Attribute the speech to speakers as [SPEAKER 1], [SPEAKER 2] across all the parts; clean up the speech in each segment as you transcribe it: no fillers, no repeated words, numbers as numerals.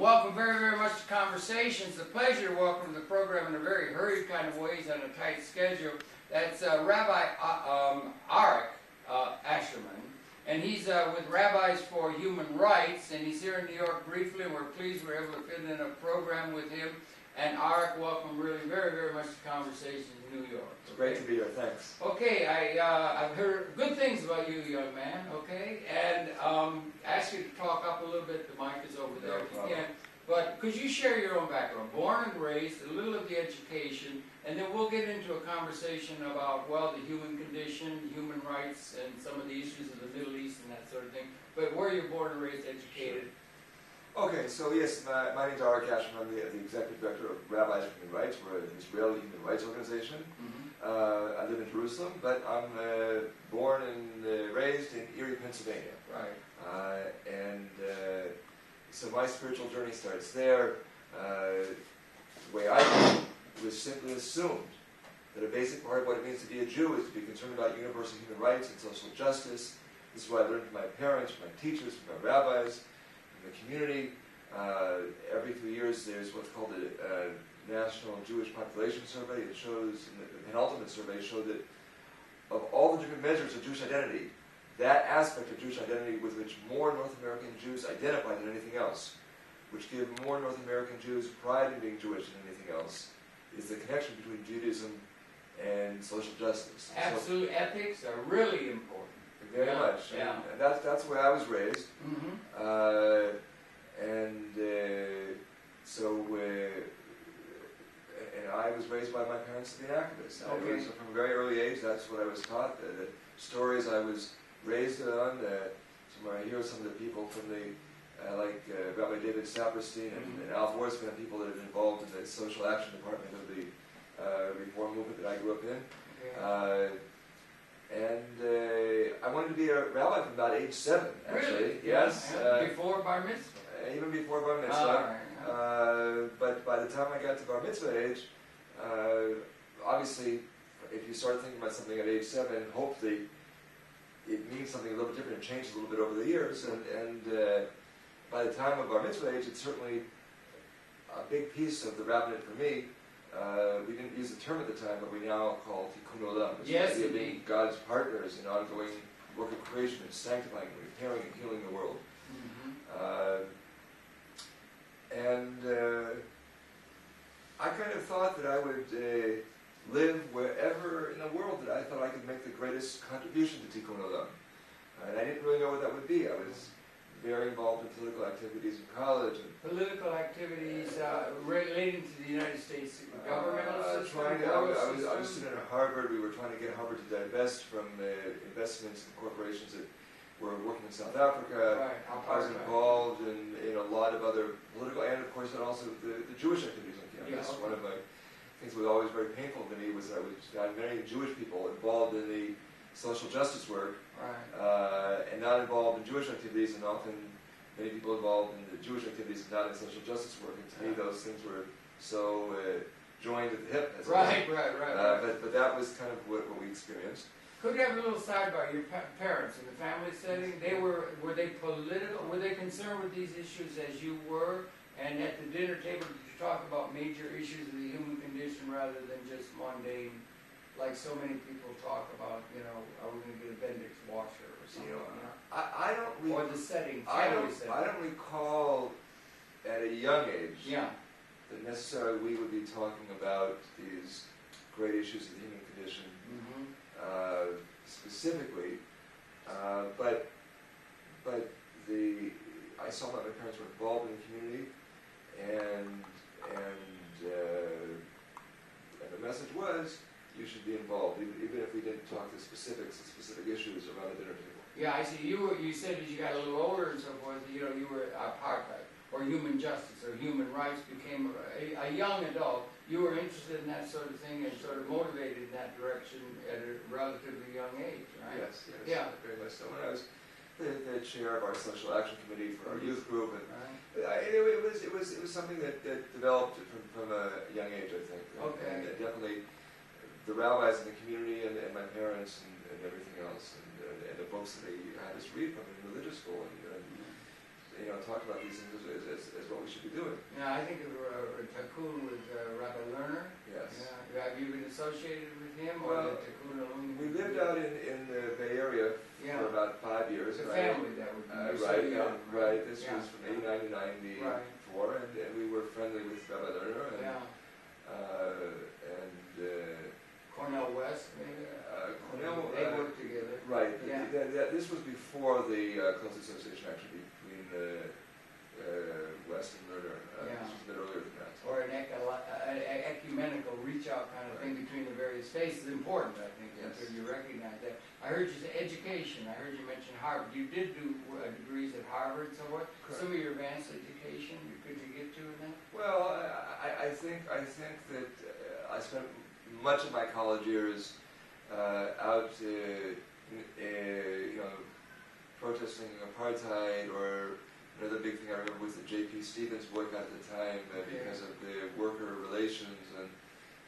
[SPEAKER 1] Welcome very, very much to Conversations. It's a pleasure to welcome to the program in a very hurried kind of ways on a tight schedule. That's Rabbi Arik Ascherman, and he's with Rabbis for Human Rights, and he's here in New York briefly, and we're pleased we're able to fit in a program with him. And Arik, welcome really very, very much to Conversations in New York.
[SPEAKER 2] It's great to be here, thanks.
[SPEAKER 1] Okay, I've heard good things about you, young man, okay? And ask you to talk up a little bit, the mic is over there if you can. But could you share your own background, born and raised, a little of the education, and then we'll get into a conversation about, well, the human condition, human rights, and some of the issues of the Middle East and that sort of thing. But where you're born and raised, educated.
[SPEAKER 2] Sure. Okay, so yes, my name is Arik Ascherman. I'm the Executive Director of Rabbis for Human Rights. We're an Israeli human rights organization. I live in Jerusalem, but I'm born and raised in Erie, Pennsylvania.
[SPEAKER 1] Right.
[SPEAKER 2] So my spiritual journey starts there. The way I did it was simply assumed that a basic part of what it means to be a Jew is to be concerned about universal human rights and social justice. This is what I learned from my parents, from my teachers, from my rabbis, from the community. Every few years there's what's called the National Jewish Population Survey. It shows, the penultimate survey showed that of all the different measures of Jewish identity, that aspect of Jewish identity with which more North American Jews identify than anything else, which give more North American Jews pride in being Jewish than anything else, is the connection between Judaism and social justice.
[SPEAKER 1] Absolute ethics are really important.
[SPEAKER 2] Very much.
[SPEAKER 1] Yeah.
[SPEAKER 2] And that's the way I was raised. And I was raised by my parents to be an activist.
[SPEAKER 1] Okay.
[SPEAKER 2] So from a very early age, that's what I was taught. The stories I was raised on. So when I hear some of the people from like Rabbi David Saperstein and Alf Worsman, people that have been involved in the social action department of the reform movement that I grew up in.
[SPEAKER 1] Okay.
[SPEAKER 2] I wanted to be a rabbi from about age 7, actually.
[SPEAKER 1] Really?
[SPEAKER 2] Yes.
[SPEAKER 1] Before bar mitzvah?
[SPEAKER 2] Even before bar mitzvah.
[SPEAKER 1] Right.
[SPEAKER 2] But by the time I got to bar mitzvah age, obviously, if you start thinking about something at age 7, hopefully it means something a little bit different and changes a little bit over the years. And by the time of bar mitzvah age, it's certainly a big piece of the rabbinate for me. We didn't use the term at the time, but we now call tikkun olam.
[SPEAKER 1] Yes,
[SPEAKER 2] indeed. Being God's partners in ongoing work of creation and sanctifying, and repairing, and healing the world. I kind of thought that I would live wherever in the world that I thought I could make the greatest contribution to tikkun olam. And I didn't really know what that would be. I was very involved in political activities in college.
[SPEAKER 1] Political activities relating to the United States governmental system?
[SPEAKER 2] I was a student at Harvard. We were trying to get Harvard to divest from investments and corporations that were working in South Africa.
[SPEAKER 1] Right.
[SPEAKER 2] I was involved in a lot of other political, and of course, and also the Jewish activities on campus.
[SPEAKER 1] Yeah, okay.
[SPEAKER 2] One of my things that was always very painful to me was that I found many Jewish people involved in the social justice work, and not involved in Jewish activities, and often many people involved in the Jewish activities and not in social justice work. And to me, those things were so joined at the hip. As
[SPEAKER 1] Right.
[SPEAKER 2] But that was kind of what we experienced.
[SPEAKER 1] Could you have a little sidebar? Your parents in the family setting, were they political? Were they concerned with these issues as you were? And at the dinner table, did you talk about major issues of the human condition rather than just mundane, like so many people talk about, are we going to get a Bendix washer or something?
[SPEAKER 2] I don't.
[SPEAKER 1] Or the setting.
[SPEAKER 2] I don't recall at a young age that necessarily we would be talking about these great issues of the human condition specifically. But I saw that my parents were involved in the community, and the message was, you should be involved, even if we didn't talk the specifics and specific issues around the dinner table.
[SPEAKER 1] Yeah, I see. You said as you got a little older and so forth, you were apartheid or human justice or human rights became a young adult. You were interested in that sort of thing and sort of motivated in that direction at a relatively young age, right?
[SPEAKER 2] Yes,
[SPEAKER 1] Yeah.
[SPEAKER 2] Very much so. When I was the chair of our social action committee for our youth group, and it was something that developed from a young age, I think.
[SPEAKER 1] Okay.
[SPEAKER 2] And definitely the rabbis in the community and my parents and everything else, and the books that they had us read from in religious school, and talked about these things as what we should be doing.
[SPEAKER 1] Yeah, I think of Tikkun with Rabbi Lerner.
[SPEAKER 2] Yes.
[SPEAKER 1] Yeah. Have you been associated with him or
[SPEAKER 2] Well,
[SPEAKER 1] the Tikkun alone?
[SPEAKER 2] We lived out in the Bay Area for about 5 years.
[SPEAKER 1] The family that would be
[SPEAKER 2] right,
[SPEAKER 1] so young.
[SPEAKER 2] right. This was from 89 to 94,
[SPEAKER 1] Right.
[SPEAKER 2] and we were friendly with Rabbi Lerner and
[SPEAKER 1] Cornell West, maybe.
[SPEAKER 2] Cornell.
[SPEAKER 1] They worked together.
[SPEAKER 2] Right.
[SPEAKER 1] Yeah.
[SPEAKER 2] This was before the close association actually between West and Lerner. This was a bit earlier than that.
[SPEAKER 1] Or an ecumenical reach-out kind of thing between the various faiths is important, I think, until you recognize that. I heard you say education. I heard you mention Harvard. You did do degrees at Harvard and so forth.
[SPEAKER 2] Correct.
[SPEAKER 1] Some of your advanced education, could you get to in that?
[SPEAKER 2] Well, I think that I spent much of my college years out, protesting apartheid, or another big thing I remember was the J.P. Stevens boycott at the time because of the worker relations and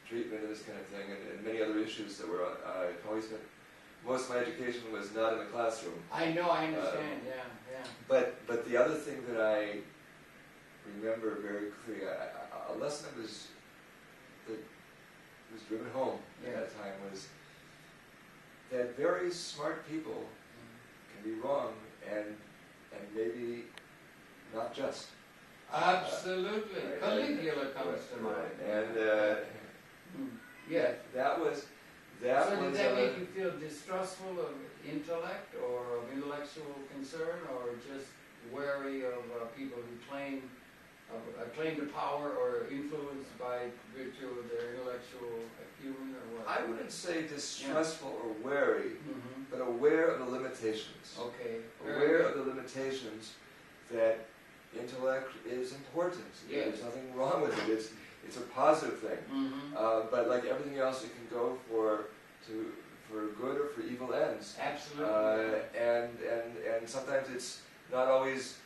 [SPEAKER 2] treatment and this kind of thing, and many other issues that were. I probably spent most of my education was not in the classroom.
[SPEAKER 1] I know, I understand. Yeah.
[SPEAKER 2] But the other thing that I remember very clearly, a lesson that was driven home at that time was that very smart people can be wrong and maybe not just.
[SPEAKER 1] Absolutely. Caligula comes to mind.
[SPEAKER 2] And
[SPEAKER 1] yeah.
[SPEAKER 2] That was.
[SPEAKER 1] So did that make you feel distrustful of intellect or of intellectual concern, or just wary of people who claim to power or influenced by virtue of their intellectual acumen, or what?
[SPEAKER 2] I wouldn't say distrustful or wary, but aware of the limitations.
[SPEAKER 1] Okay.
[SPEAKER 2] Aware of the limitations that intellect is important.
[SPEAKER 1] Yes.
[SPEAKER 2] There's nothing wrong with it. It's a positive thing. But like everything else, it can go for good or for evil ends.
[SPEAKER 1] Absolutely.
[SPEAKER 2] And sometimes it's not always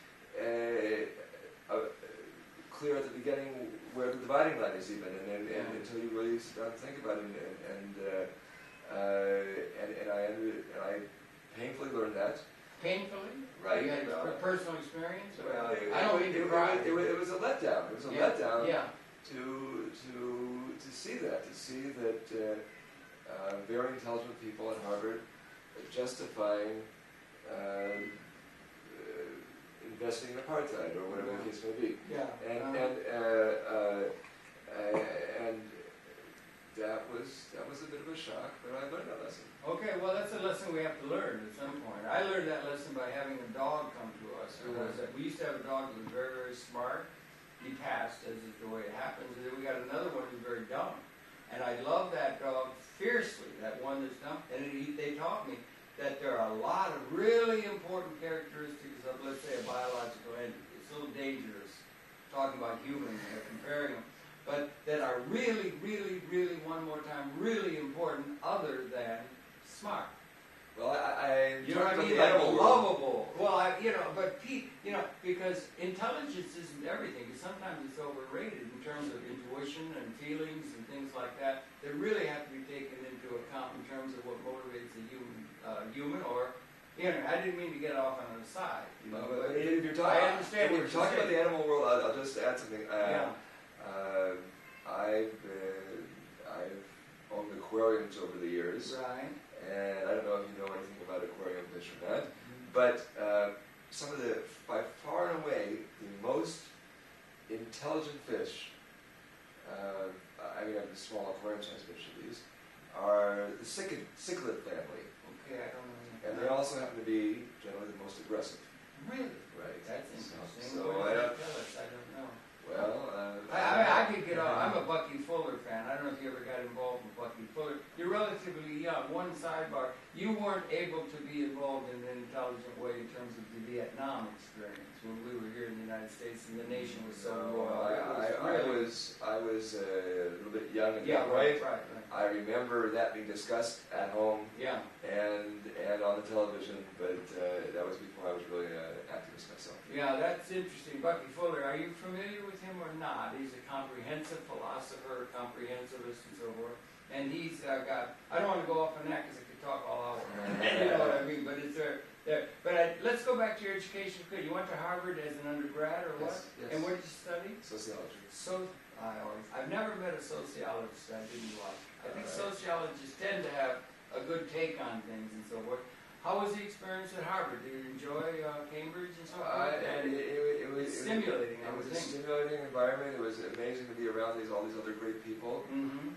[SPEAKER 2] clear at the beginning where the dividing line is even, and until you really sit down and think about it, and I painfully learned that.
[SPEAKER 1] Painfully?
[SPEAKER 2] Right.
[SPEAKER 1] You had a personal experience?
[SPEAKER 2] Well,
[SPEAKER 1] I don't mean to cry.
[SPEAKER 2] It was a letdown. It was a letdown.
[SPEAKER 1] Yeah.
[SPEAKER 2] To see that very intelligent people at Harvard justifying investing in apartheid or whatever the case may be.
[SPEAKER 1] Yeah.
[SPEAKER 2] And that was a bit of a shock, but I learned that lesson.
[SPEAKER 1] Okay, well that's a lesson we have to learn at some point. I learned that lesson by having a dog come to us. We used to have a dog that was very, very smart. He passed, as is the way it happens. And then we got another one who's very dumb. And I love that dog fiercely, that one that's dumb. And they taught me that there are a lot of really important characteristics of, let's say, a biological entity. It's a little dangerous talking about humans and comparing them. But that are really, really, really, one more time, really important other than smart.
[SPEAKER 2] Well, I
[SPEAKER 1] you know what I mean? Like lovable. Well, but Pete, because intelligence isn't everything. Because sometimes it's overrated in terms of intuition and feelings and things like that. That really have to be taken into account in terms of what motivates a human. Or, I didn't mean to get off on the side.
[SPEAKER 2] But if you're talking,
[SPEAKER 1] I understand.
[SPEAKER 2] If you're talking about the animal world, I'll just add something. I've owned aquariums over the years.
[SPEAKER 1] Right.
[SPEAKER 2] And I don't know if you know anything about aquarium fish or not, but some of the, by far and away, the most intelligent fish, I have the small aquarium-sized fish of these, are the cichlid family.
[SPEAKER 1] Okay, I don't know.
[SPEAKER 2] And they also happen to be generally the most aggressive.
[SPEAKER 1] Really?
[SPEAKER 2] Right.
[SPEAKER 1] That's interesting.
[SPEAKER 2] So
[SPEAKER 1] I don't know.
[SPEAKER 2] Well,
[SPEAKER 1] I could get off. I'm a Bucky Fuller fan. I don't know if you ever got involved with Bucky Fuller. You're relatively young. One sidebar. You weren't able to be involved in an intelligent way in terms of the Vietnam experience when we were here in the United States and the nation was so royal.
[SPEAKER 2] I was a little bit young at that
[SPEAKER 1] Right.
[SPEAKER 2] point. I remember that being discussed at home and on the television, but that was before I was really an activist myself.
[SPEAKER 1] Yeah, that's interesting. Bucky Fuller, are you familiar with him or not? He's a comprehensive philosopher, comprehensivist, and so forth. and he's got, I don't want to go off on that because I could talk all hour. You know what I mean? But it's there. But let's go back to your education. Good. You went to Harvard as an undergrad or what?
[SPEAKER 2] Yes.
[SPEAKER 1] And what did you study?
[SPEAKER 2] Sociology.
[SPEAKER 1] I've never met a sociologist I didn't like. I think sociologists tend to have a good take on things and so forth. How was the experience at Harvard? Did you enjoy Cambridge and so forth?
[SPEAKER 2] It was
[SPEAKER 1] stimulating.
[SPEAKER 2] It was a stimulating environment. It was amazing to be around all these other great people.
[SPEAKER 1] Mm-hmm.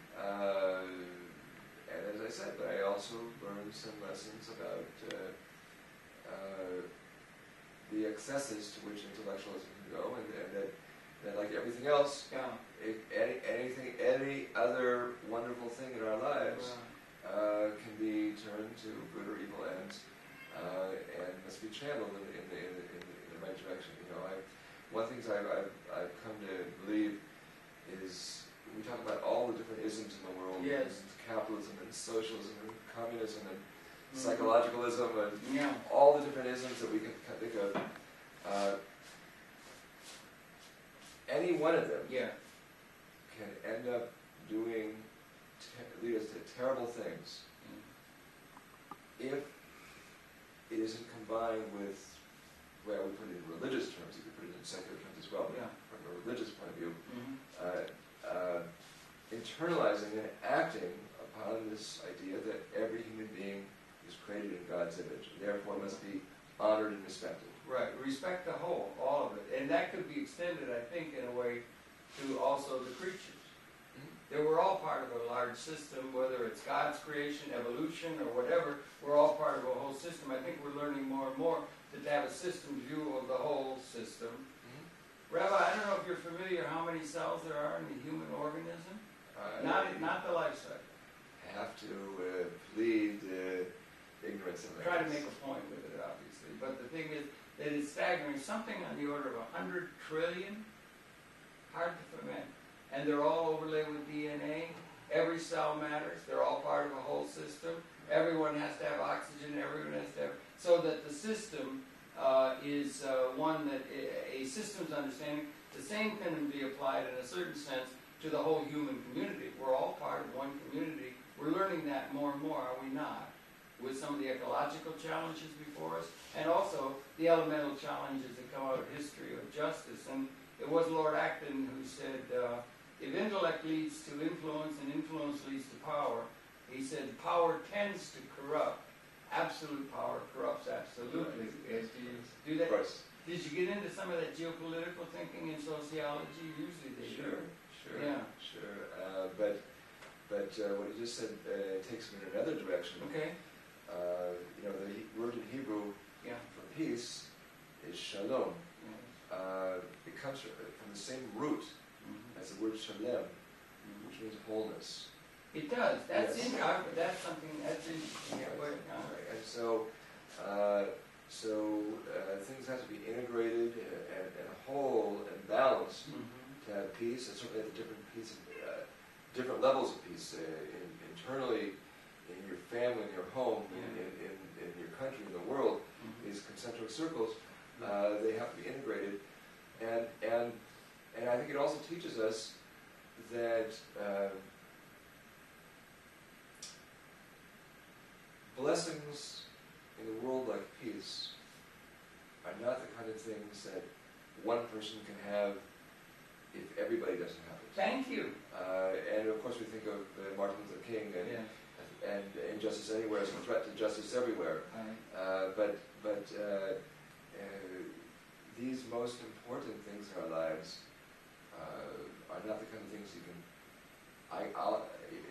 [SPEAKER 2] And as I said, but I also learned some lessons about the excesses to which intellectualism can go, and that like everything else, any other wonderful thing in our lives can be turned to good or evil ends, and must be channeled in the right direction. You know, one of the things I've come to believe is we talk about all the different isms in the world,
[SPEAKER 1] yes.
[SPEAKER 2] capitalism and socialism and communism and psychologicalism and
[SPEAKER 1] yeah.
[SPEAKER 2] all the different isms that we can think of. Any one of them can end up lead us to terrible things if it isn't combined with, well, we put it in religious terms, you could put it in secular terms as well, but from a religious point of view, internalizing and acting upon this idea that every human being is created in God's image, and therefore must be honored and respected.
[SPEAKER 1] Right, respect the whole, all of it. And that could be extended, I think, in a way, to also the creatures. They were all part of a large system, whether it's God's creation, evolution, or whatever, we're all part of a whole system. I think we're learning more and more to have a system view of the whole system. Rabbi, I don't know if you're familiar how many cells there are in the human organism? Not the life cycle.
[SPEAKER 2] Have to plead ignorance of that.
[SPEAKER 1] Try to make a point with it, obviously. But the thing is that it's staggering. Something on the order of 100 trillion, hard to ferment. And they're all overlaid with DNA. Every cell matters. They're all part of a whole system. Everyone has to have oxygen. Everyone has to have... So that the system is one that a systems understanding, the same can be applied in a certain sense to the whole human community. We're all part of one community. We're learning that more and more, are we not? With some of the ecological challenges before us, and also the elemental challenges that come out of history of justice. And it was Lord Acton who said, if intellect leads to influence and influence leads to power, he said, power tends to corrupt. Absolute power corrupts absolutely. Did you do that? Did you get into some of that geopolitical thinking in sociology? Usually they do.
[SPEAKER 2] Sure.
[SPEAKER 1] Yeah.
[SPEAKER 2] Sure. But what you just said takes me in another direction.
[SPEAKER 1] Okay.
[SPEAKER 2] You know, the word in Hebrew for peace is shalom. It comes from the same root as the word shalem, which means wholeness.
[SPEAKER 1] It does. That's interesting. That's something that's interesting. Yeah,
[SPEAKER 2] right. And so things have to be integrated and whole and balanced to have peace, and certainly at the different levels of peace internally, in your family, in your home, in your country, in the world. These concentric circles, they have to be integrated, and I think it also teaches us that blessings in a world like peace are not the kind of things that one person can have if everybody doesn't have it.
[SPEAKER 1] Thank you.
[SPEAKER 2] And of course we think of Martin Luther King and injustice anywhere as a threat to justice everywhere. But these most important things in our lives are not the kind of things you can...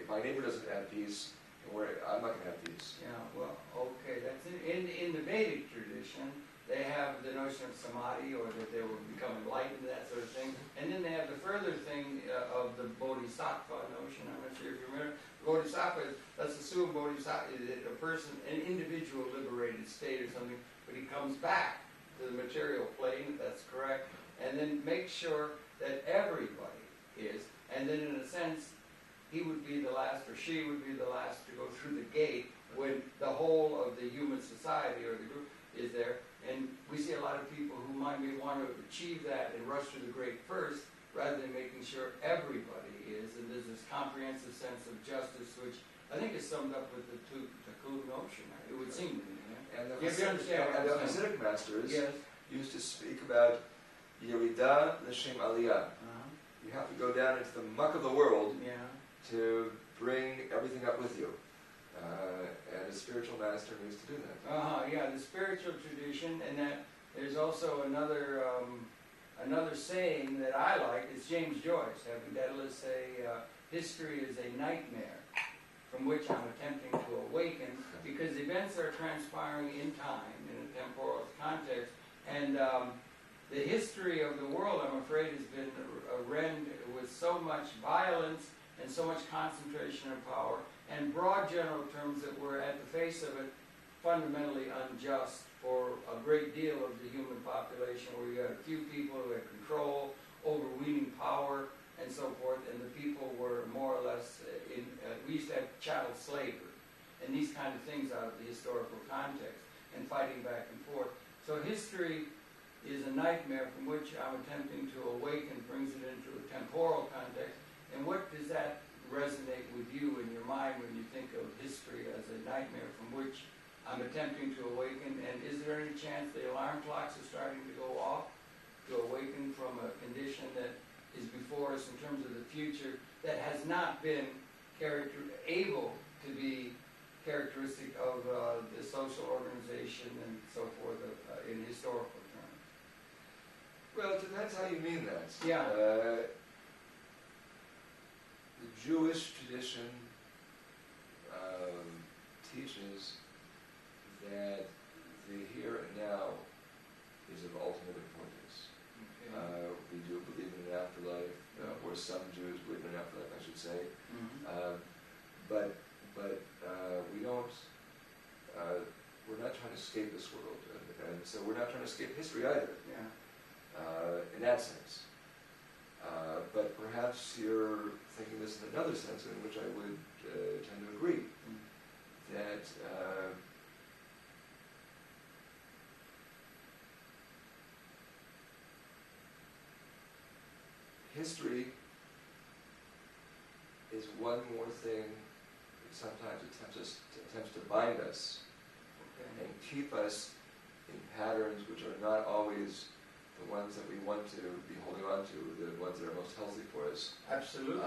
[SPEAKER 2] if my neighbor doesn't have peace, I'm not going to have peace.
[SPEAKER 1] Yeah, well, okay. That's in the Vedic tradition, they have the notion of samadhi, or that they will become enlightened, that sort of thing. And then they have the further thing of the bodhisattva notion. I'm not sure if you remember. Bodhisattva, let's assume bodhisattva is a person, an individual liberated state or something, but he comes back to the material plane, if that's correct, and then make sure that everybody is, and then in a sense, he would be the last, or she would be the last to go through the gate when the whole of the human society or the group is there. And we see a lot of people who might want to achieve that and rush through the gate first, rather than making sure everybody is, and there's this comprehensive sense of justice, which I think is summed up with the Tikkun notion. It would seem to me. Yeah?
[SPEAKER 2] And the
[SPEAKER 1] If you understand what
[SPEAKER 2] and the
[SPEAKER 1] I'm saying.
[SPEAKER 2] Hasidic masters
[SPEAKER 1] Yes.
[SPEAKER 2] used to speak about Yerida l'shem aliyah.
[SPEAKER 1] Uh-huh.
[SPEAKER 2] You have to go down into the muck of the world
[SPEAKER 1] Yeah.
[SPEAKER 2] to bring everything up with you. And a spiritual master needs to do that.
[SPEAKER 1] Yeah, the spiritual tradition, and that there's also another saying that I like. It's James Joyce. That'll say, history is a nightmare from which I'm attempting to awaken, because events are transpiring in time, in a temporal context, and the history of the world, I'm afraid, has been rend with so much violence and so much concentration of power, and broad general terms that were, at the face of it, fundamentally unjust for a great deal of the human population, where you had a few people who had control, overweening power, and so forth, and the people were more or less, we used to have chattel slavery, and these kind of things out of the historical context, and fighting back and forth. So history is a nightmare from which I'm attempting to awaken, brings it into a temporal context. And what does that resonate with you in your mind when you think of history as a nightmare from which I'm attempting to awaken? And is there any chance the alarm clocks are starting to go off to awaken from a condition that is before us in terms of the future that has not been able to be characteristic of the social organization and so forth in historical terms?
[SPEAKER 2] Well, it depends how you mean that.
[SPEAKER 1] Yeah.
[SPEAKER 2] The Jewish tradition teaches that the here and now is of ultimate importance.
[SPEAKER 1] Okay.
[SPEAKER 2] We do believe in an afterlife, or some Jews believe in an afterlife, I should say.
[SPEAKER 1] Mm-hmm.
[SPEAKER 2] But we don't. We're not trying to escape this world, and so we're not trying to escape history either.
[SPEAKER 1] Yeah.
[SPEAKER 2] In that sense. But perhaps you're thinking this in another sense, in which I would tend to agree, that history is one more thing that sometimes attempts to bind us
[SPEAKER 1] Okay.
[SPEAKER 2] and keep us in patterns which are not always the ones that we want to be holding on to, the ones that are most healthy for us.
[SPEAKER 1] Absolutely.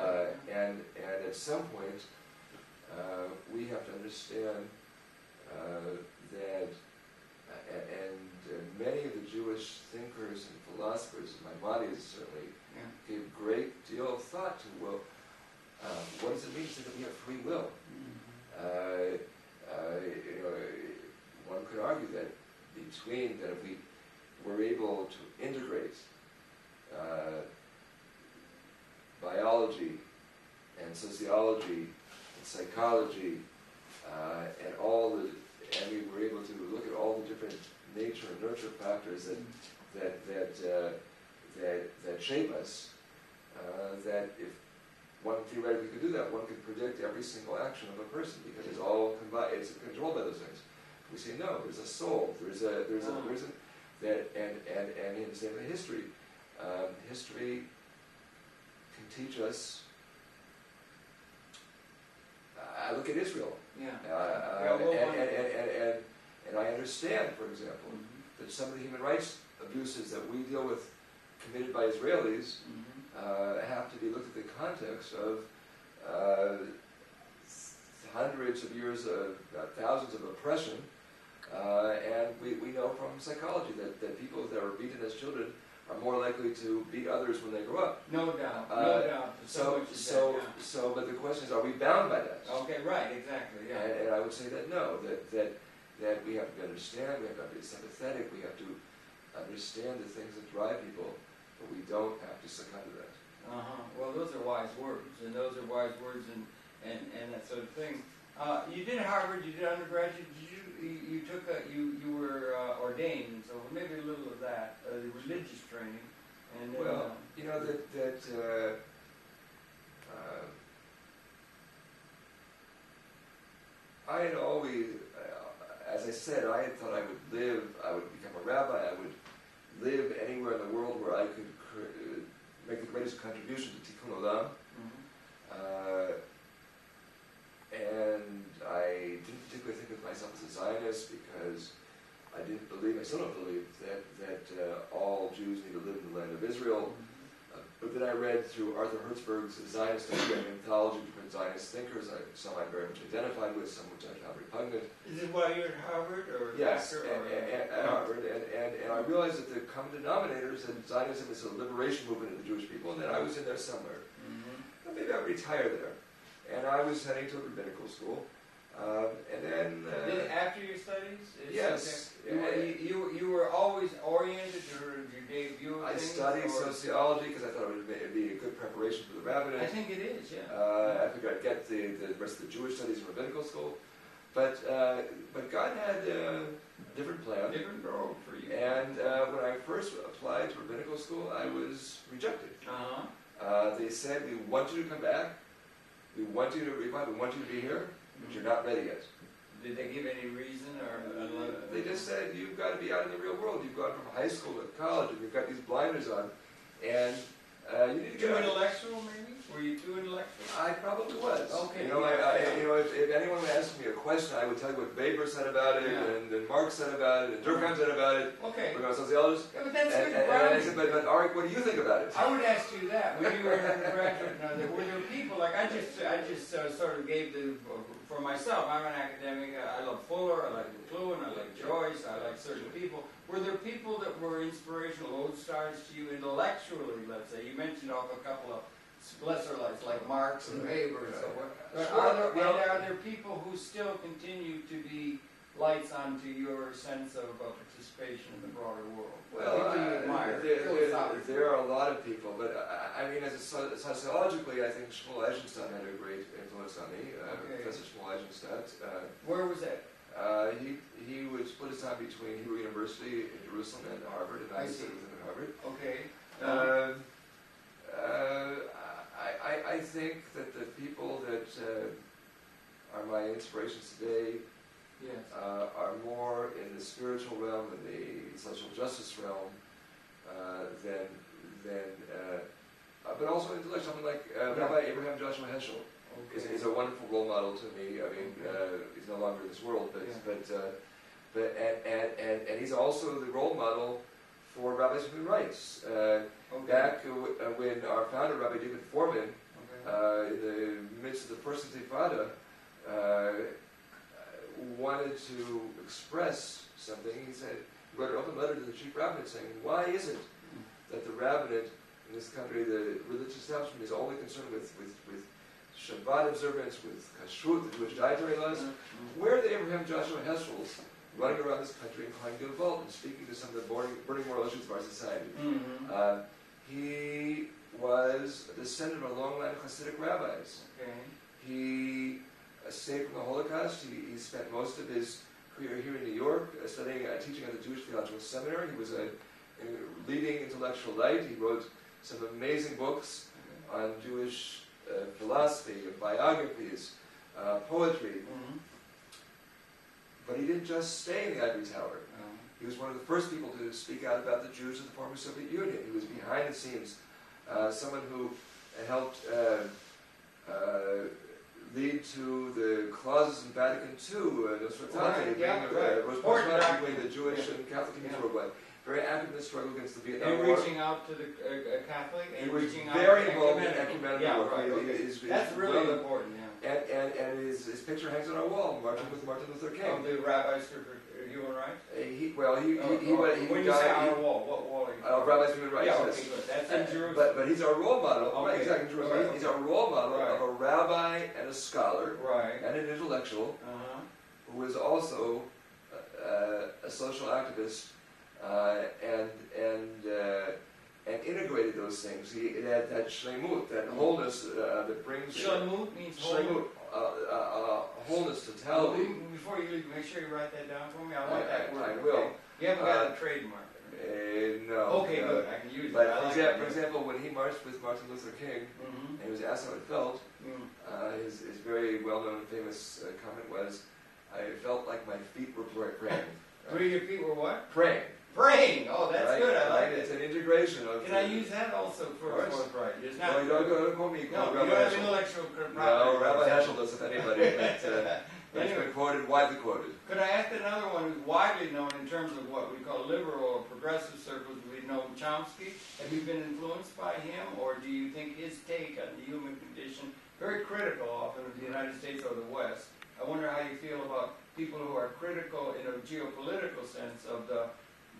[SPEAKER 2] And at some point, we have to understand that, and many of the Jewish thinkers and philosophers, Maimonides certainly, gave a great deal of thought to, well, what does it mean to say that we have free will? One could argue that if we were able to integrate biology and sociology and psychology and we were able to look at all the different nature and nurture factors that shape us, that if one theoretically could do that, one could predict every single action of a person, because it's all it's controlled by those things. We say no. There's a soul. There's a that and in the same way history. History can teach us. I look at Israel.
[SPEAKER 1] Yeah.
[SPEAKER 2] And I understand, for example, that some of the human rights abuses that we deal with committed by Israelis have to be looked at the context of hundreds of years, thousands of oppression, and we know from psychology that people that are beaten as children are more likely to beat others when they grow up.
[SPEAKER 1] No doubt, no doubt.
[SPEAKER 2] But the question is, are we bound by that?
[SPEAKER 1] Okay, right, exactly, yeah.
[SPEAKER 2] And I would say that no, that we have to understand, we have to be sympathetic, we have to understand the things that drive people, but we don't have to succumb to that.
[SPEAKER 1] Well, those are wise words, and that sort of thing. You did Harvard, you did undergraduate, you were ordained, and so maybe a little of that, the religious training. And then,
[SPEAKER 2] well, you know that I had always, as I said, I had thought I would become a rabbi, I would live anywhere in the world where I could make the greatest contribution to Tikkun Olam. And I didn't particularly think of myself as a Zionist because I still don't believe that all Jews need to live in the land of Israel. But then I read through Arthur Hertzberg's Zionist anthology, different Zionist thinkers. Some I very much identified with, some which I found repugnant.
[SPEAKER 3] Is it while you're at Harvard or
[SPEAKER 2] yes,
[SPEAKER 3] after?
[SPEAKER 2] At Harvard, and I realized that the common denominator is that Zionism is a liberation movement of the Jewish people, and then I was in there somewhere. And maybe I'd retire there. And I was heading to a rabbinical school. And then
[SPEAKER 1] after your studies?
[SPEAKER 2] Yes.
[SPEAKER 1] You were always oriented, or you gave you
[SPEAKER 2] I studied sociology because I thought it would be a good preparation for the rabbinate.
[SPEAKER 1] I think it is, yeah.
[SPEAKER 2] I figured I'd get the rest of the Jewish studies in rabbinical school. But God had a different plan.
[SPEAKER 1] Different road for you.
[SPEAKER 2] And when I first applied to rabbinical school, I was rejected. They said, we want you to come back. We want you to revive. We want you to be here. But you're not ready yet.
[SPEAKER 1] Did they give any reason or?
[SPEAKER 2] They just said you've got to be out in the real world. You've gone from high school to college, and you've got these blinders on, and you need to
[SPEAKER 1] get intellectual. Maybe were you too intellectual?
[SPEAKER 2] I probably was.
[SPEAKER 1] Okay.
[SPEAKER 2] If anyone would ask me a question, I would tell you what Weber said about it, and Marx said about it, and Durkheim said about it.
[SPEAKER 1] Okay.
[SPEAKER 2] We're sociologists.
[SPEAKER 1] Yeah, but that's good.
[SPEAKER 2] And I said, but Arik, what do you think about it?
[SPEAKER 1] I would ask you that when you were an undergraduate. Were there people like I just sort of gave for myself. I'm an academic. I love Fuller. I like McLuhan. I like Joyce. I like certain people. Were there people that were inspirational lodestars to you intellectually? Let's say you mentioned off a couple of lesser lights like Marx and Weber and so forth. Are there people who still continue to be lights onto your sense of participation in the broader world?
[SPEAKER 2] Well,
[SPEAKER 1] people you admire,
[SPEAKER 2] there are a lot of people, but I mean, sociologically, I think Shmuel Eisenstadt had a great influence on me. Professor Shmuel Eisenstadt.
[SPEAKER 1] Where was that?
[SPEAKER 2] He would split his time between Hebrew University in Jerusalem and Harvard, and I studied with him at Harvard.
[SPEAKER 1] Okay.
[SPEAKER 2] I think that the people that are my inspirations today are more in the spiritual realm and the social justice realm but also intellectual. Someone like Rabbi Abraham Joshua Heschel is a wonderful role model to me. I mean, he's no longer in this world, but he's also the role model for rabbis of human rights. Back when our founder, Rabbi David Foreman, in the midst of the First Intifada, wanted to express something, he wrote an open letter to the chief rabbinate saying, why is it that the rabbinate in this country, the religious establishment, is only concerned with Shabbat observance, with kashrut, the Jewish dietary laws? Where are the Abraham Joshua Heschels running around this country and calling Gilvalt and speaking to some of the burning moral issues of our society? He was a descendant of a long line of Hasidic rabbis. He escaped from the Holocaust. He spent most of his career here in New York studying, teaching at the Jewish Theological Seminary. He was a leading intellectual light. He wrote some amazing books on Jewish philosophy, biographies, poetry. But he didn't just stay in the ivory tower. He was one of the first people to speak out about the Jews of the former Soviet Union. He was behind the scenes, someone who helped lead to the clauses in Vatican II, between the Jewish and Catholic communities worldwide. Very active in the struggle against the Vietnam War.
[SPEAKER 1] Reaching out to the Catholic?
[SPEAKER 2] He was very involved in ecumenical work.
[SPEAKER 1] That's really important,
[SPEAKER 2] And his picture hangs on our wall, marching with Martin Luther King.
[SPEAKER 1] Of the rabbis for human rights?
[SPEAKER 2] When
[SPEAKER 1] you say our wall, what wall are you talking about?
[SPEAKER 2] Rabbis for human rights.
[SPEAKER 1] Yeah, okay, good. That's in Jerusalem.
[SPEAKER 2] But he's our role model. Right, exactly. Jerusalem. He's our role model of a rabbi and a scholar and an intellectual who is also a social activist and integrated those things. He had that shlemut, that wholeness that brings...
[SPEAKER 1] Shlemut means wholeness?
[SPEAKER 2] Wholeness, totality.
[SPEAKER 1] Before you leave, make sure you write that down for me. I want that word.
[SPEAKER 2] I will.
[SPEAKER 1] You haven't got a trademark.
[SPEAKER 2] No.
[SPEAKER 1] Okay, good. I can use it.
[SPEAKER 2] But for example, when he marched with Martin Luther King, and he was asked how it felt, his very well-known and famous comment was, I felt like my feet were praying.
[SPEAKER 1] Your feet were what?
[SPEAKER 2] Praying.
[SPEAKER 1] Praying. Oh, that's
[SPEAKER 2] right?
[SPEAKER 1] good. I like
[SPEAKER 2] It's
[SPEAKER 1] it.
[SPEAKER 2] an integration of.
[SPEAKER 1] Can I use that also for
[SPEAKER 2] Of course.
[SPEAKER 1] forthright? It's
[SPEAKER 2] No,
[SPEAKER 1] not.
[SPEAKER 2] you don't quote me.
[SPEAKER 1] No,
[SPEAKER 2] Rabbi
[SPEAKER 1] you don't have
[SPEAKER 2] Heschel.
[SPEAKER 1] intellectual property.
[SPEAKER 2] No, Rabbi Heschel does, if anybody. But it's
[SPEAKER 1] Anyway.
[SPEAKER 2] been quoted, widely quoted.
[SPEAKER 1] Could I ask another one who's widely known in terms of what we call liberal or progressive circles? We know Chomsky. Have you been influenced by him, or do you think his take on the human condition, very critical often of the United States or the West? I wonder how you feel about people who are critical in a geopolitical sense of the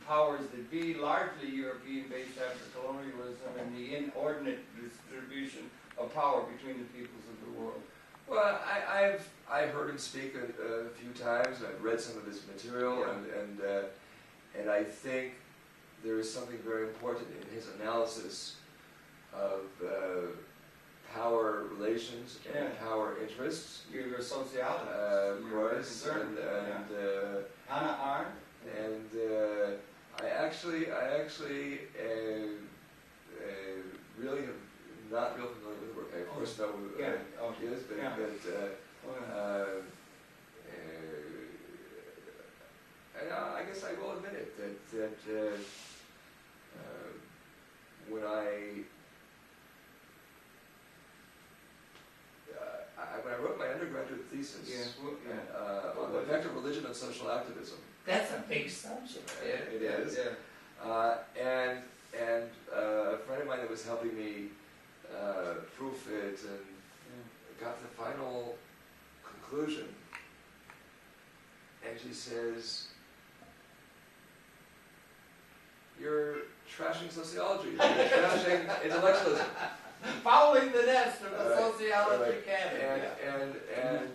[SPEAKER 1] powers that be, largely European-based after colonialism and the inordinate distribution of power between the peoples of the world.
[SPEAKER 2] Well, I've heard him speak a few times. I've read some of his material, and I think there is something very important in his analysis of power relations and power interests.
[SPEAKER 1] You're a sociologist.
[SPEAKER 2] Of course, and
[SPEAKER 1] Hannah Arendt.
[SPEAKER 2] And I actually really have not real familiar with the work. I of course know who he is, but and I guess I will admit it that when when I wrote my undergraduate thesis on the effect of religion on social activism.
[SPEAKER 1] That's a big subject.
[SPEAKER 2] It is. And a friend of mine that was helping me proof it and got to the final conclusion, and she says, "You're trashing sociology. You're trashing intellectualism."
[SPEAKER 1] Following the nest of the sociology
[SPEAKER 2] right.
[SPEAKER 1] canon.
[SPEAKER 2] And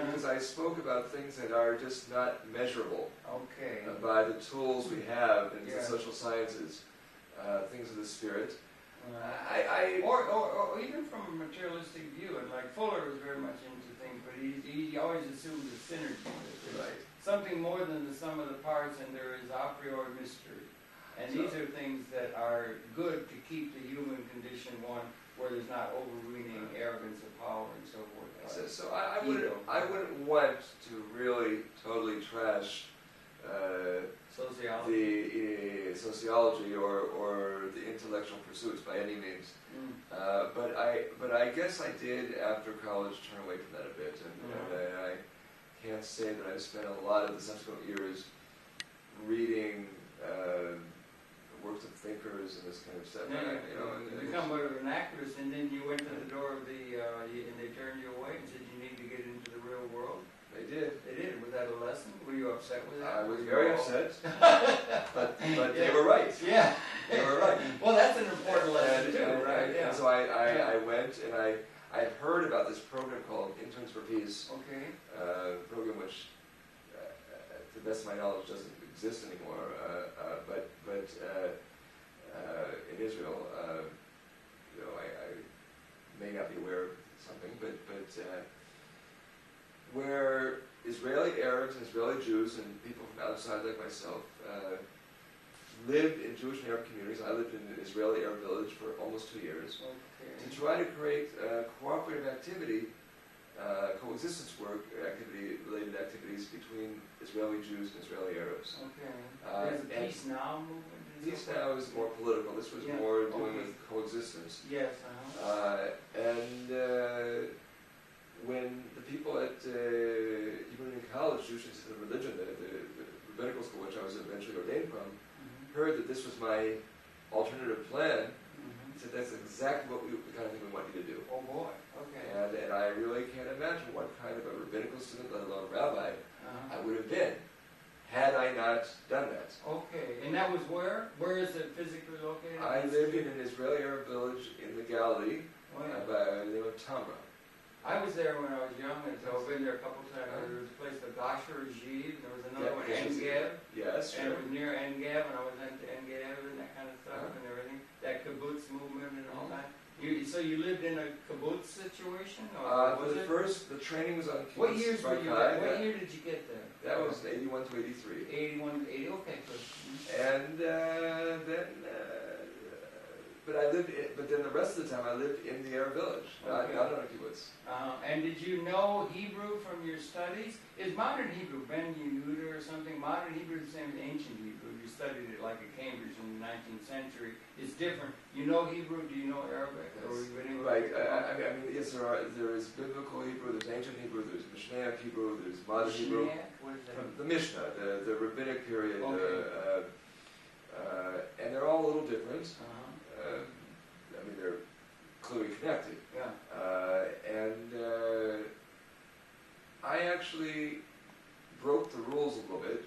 [SPEAKER 2] because I spoke about things that are just not measurable by the tools we have in the social sciences, things of the spirit.
[SPEAKER 1] Or even from a materialistic view, and like Fuller was very much into things, but he always assumed a synergy.
[SPEAKER 2] Right.
[SPEAKER 1] Something more than the sum of the parts, and there is a priori mystery. And these are things that are good to keep the human condition one where there's not overweening arrogance of power and so forth.
[SPEAKER 2] So I wouldn't want to really totally trash
[SPEAKER 1] sociology,
[SPEAKER 2] the sociology or the intellectual pursuits by any means. But I guess I did after college turn away from that a bit, and I can't say that I've spent a lot of the subsequent years reading works of thinkers and this kind of stuff.
[SPEAKER 1] You become more of an activist, and then you went to the door of and they turned you away and said you need to get into the real world.
[SPEAKER 2] They did.
[SPEAKER 1] They did. Was that a lesson? Were you upset with that?
[SPEAKER 2] I was very upset, but they were right.
[SPEAKER 1] Yeah.
[SPEAKER 2] They were right.
[SPEAKER 1] Well, that's an important lesson too, right?
[SPEAKER 2] And so I went and I had heard about this program called Interns for Peace.
[SPEAKER 1] Okay.
[SPEAKER 2] Program which, to the best of my knowledge, doesn't exist anymore. But in Israel, I may not be aware of something, but where Israeli Arabs and Israeli Jews and people from outside like myself lived in Jewish and Arab communities. I lived in an Israeli Arab village for almost 2 years to try to create cooperative activity, coexistence related activities between Israeli Jews and Israeli Arabs.
[SPEAKER 1] There's a Peace Now movement.
[SPEAKER 2] Peace Now is more political. This was more doing with coexistence.
[SPEAKER 1] Yes.
[SPEAKER 2] And when the people at Union College, Jewish Institute of Religion, the rabbinical school which I was eventually ordained from, heard that this was my alternative plan, said that's exactly the kind of thing we want you to do.
[SPEAKER 1] Oh boy. Okay.
[SPEAKER 2] And I really can't imagine what kind of a rabbinical student, let alone a rabbi, I would have been had I not done that.
[SPEAKER 1] Okay. And that was where? Where is it physically located?
[SPEAKER 2] I lived in an Israeli Arab village in the Galilee by the name of Tamra.
[SPEAKER 1] I was there when I was young, and so I've been there a couple times. There was a place called Gasher Jiv, there was another one, En-Gev.
[SPEAKER 2] Yes,
[SPEAKER 1] and it was near En-Gev, and I was into En-Gev and that kind of stuff and everything. That kibbutz movement and all that. So you lived in a kibbutz situation? Or was
[SPEAKER 2] the training was on kibbutz.
[SPEAKER 1] What years were you there? What year did you get there?
[SPEAKER 2] That was 81 to 83.
[SPEAKER 1] 81 to 80, okay, good.
[SPEAKER 2] And then but then the rest of the time I lived in the Arab village, not on a kibbutz.
[SPEAKER 1] And did you know Hebrew from your studies? Is modern Hebrew Ben Yehuda or something? Modern Hebrew is the same as ancient Hebrew. You studied it like at Cambridge in the 19th century. It's different. You know Hebrew? Do you know Arabic?
[SPEAKER 2] Yes.
[SPEAKER 1] Or you
[SPEAKER 2] Right. I mean, yes, there is biblical Hebrew, there's ancient Hebrew, there's Mishnaic Hebrew, there's modern Hebrew.
[SPEAKER 1] What is that?
[SPEAKER 2] From the Mishnah, the rabbinic period,
[SPEAKER 1] Okay.
[SPEAKER 2] and they're all a little different.
[SPEAKER 1] Uh-huh.
[SPEAKER 2] I mean, they're clearly connected.
[SPEAKER 1] Yeah.
[SPEAKER 2] I actually broke the rules a little bit.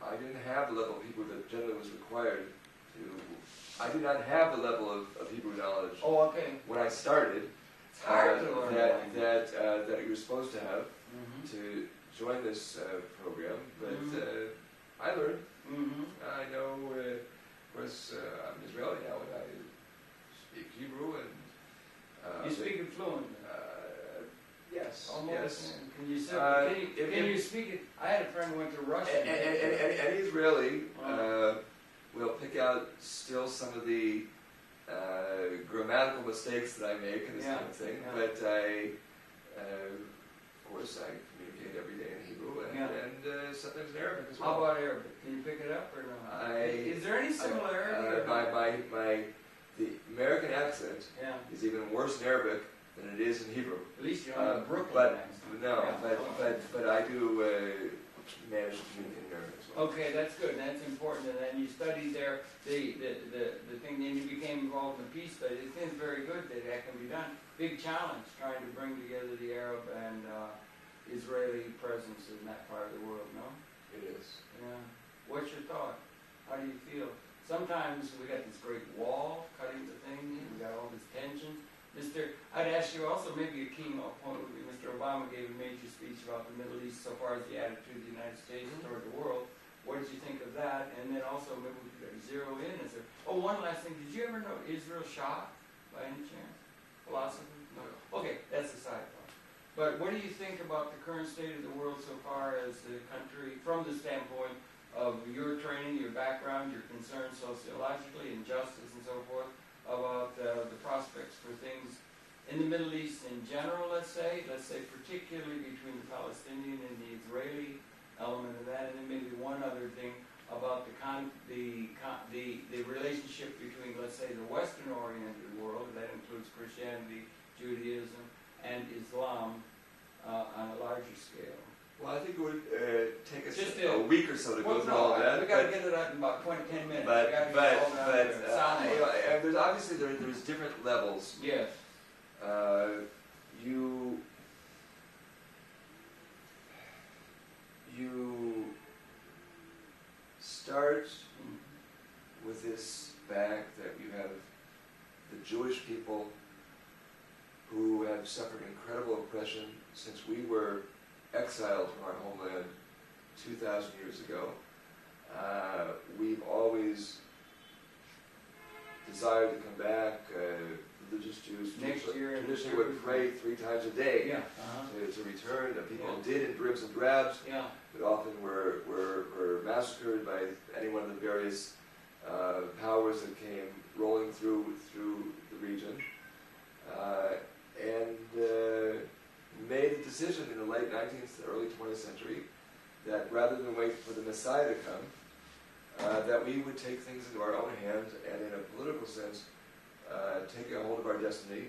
[SPEAKER 2] I didn't have the level of Hebrew that generally was required to. I did not have the level of Hebrew knowledge
[SPEAKER 1] Oh, okay.
[SPEAKER 2] when I started
[SPEAKER 1] It's hard to learn language.
[SPEAKER 2] that you're supposed to have
[SPEAKER 1] Mhm.
[SPEAKER 2] to join this program. But
[SPEAKER 1] Mhm.
[SPEAKER 2] I learned.
[SPEAKER 1] Mhm.
[SPEAKER 2] I know, of course, I'm Israeli now, and I speak Hebrew, and
[SPEAKER 1] You speak it fluently.
[SPEAKER 2] yes,
[SPEAKER 1] Almost.
[SPEAKER 2] yes.
[SPEAKER 1] Can you,
[SPEAKER 2] If
[SPEAKER 1] you speak it? I had a friend who went to Russia.
[SPEAKER 2] Any Israeli will pick out still some of the grammatical mistakes that I make and this
[SPEAKER 1] Yeah,
[SPEAKER 2] kind of thing,
[SPEAKER 1] yeah.
[SPEAKER 2] but of course, I communicate every day in Hebrew and sometimes in Arabic as well.
[SPEAKER 1] How about Arabic? Can you pick it up or no? Is there any similarity? or not?
[SPEAKER 2] The American accent
[SPEAKER 1] Yeah.
[SPEAKER 2] is even worse in Arabic than it is in Hebrew.
[SPEAKER 1] At least you don't have a Brooklyn
[SPEAKER 2] But
[SPEAKER 1] accent.
[SPEAKER 2] no,
[SPEAKER 1] Yeah.
[SPEAKER 2] but I do manage to communicate in Arabic as well.
[SPEAKER 1] Okay, that's good, and that's important. And then you studied there the thing, and you became involved in the peace study. It seems very good that that can be done. Big challenge trying to bring together the Arab and Israeli presence in that part of the world. No?
[SPEAKER 2] It is.
[SPEAKER 1] Yeah. What's your thought? How do you feel? Sometimes we got this great wall cutting the thing. We got all this tension. I'd ask you also maybe a keynote point would be Mr. Obama gave a major speech about the Middle East so far as the attitude of the United States toward the world. What did you think of that? And then also maybe we could zero in. One last thing. Did you ever know Israel Shah by any chance? Philosopher? No. Okay, that's a side point. But what do you think about the current state of the world so far as the country, from the standpoint of your training, your background, your concerns sociologically and justice and so forth, about the prospects for things in the Middle East in general, let's say particularly between the Palestinian and the Israeli element of that, and then maybe one other thing about the relationship between, let's say, the Western-oriented world, that includes Christianity, Judaism, and Islam on a larger scale.
[SPEAKER 2] Well, I think it would take us
[SPEAKER 1] Just
[SPEAKER 2] a week or so to go through all that.
[SPEAKER 1] We got to get it out in about 10 minutes.
[SPEAKER 2] But
[SPEAKER 1] We gotta get it all down there.
[SPEAKER 2] you know, and there's obviously there's different levels.
[SPEAKER 1] Yes.
[SPEAKER 2] You start with this fact that you have the Jewish people who have suffered incredible oppression since we were exiled from our homeland 2,000 years ago. We've always desired to come back. Religious Jews traditionally would pray 3 times a day
[SPEAKER 1] Yeah.
[SPEAKER 2] to return. The people did in dribs and drabs,
[SPEAKER 1] Yeah.
[SPEAKER 2] but often were massacred by any one of the various powers that came rolling through the region. And made the decision in the late 19th, early 20th century that rather than wait for the Messiah to come, that we would take things into our own hands and in a political sense take a hold of our destiny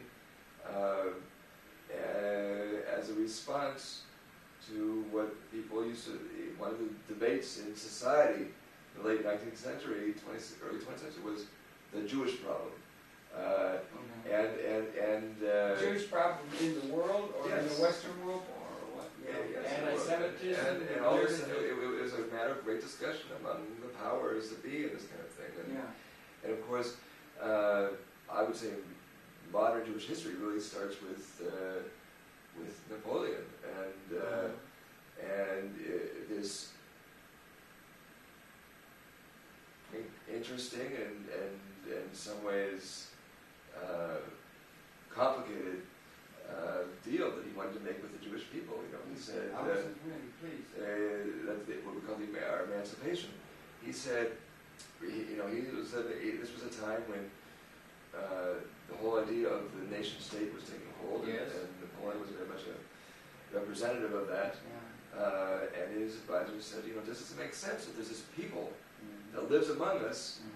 [SPEAKER 2] as a response to what people used to, one of the debates in society in the late 19th century, early 20th century was the Jewish problem.
[SPEAKER 1] Jewish problem in the world or in the Western world or what? Anti-Semitism?
[SPEAKER 2] And all this, it was a matter of great discussion among the powers that be and this kind of thing. And of course, I would say modern Jewish history really starts with Napoleon and this interesting and in some ways complicated deal that he wanted to make with the Jewish people. You know, he said that's what we call our emancipation. He said, this was a time when nation-state was taking hold,
[SPEAKER 1] Yes.
[SPEAKER 2] and Napoleon was very much a representative of that.
[SPEAKER 1] Yeah.
[SPEAKER 2] And his advisors said, this doesn't make sense that there's this people
[SPEAKER 1] Mhm.
[SPEAKER 2] that lives among us,
[SPEAKER 1] Mhm.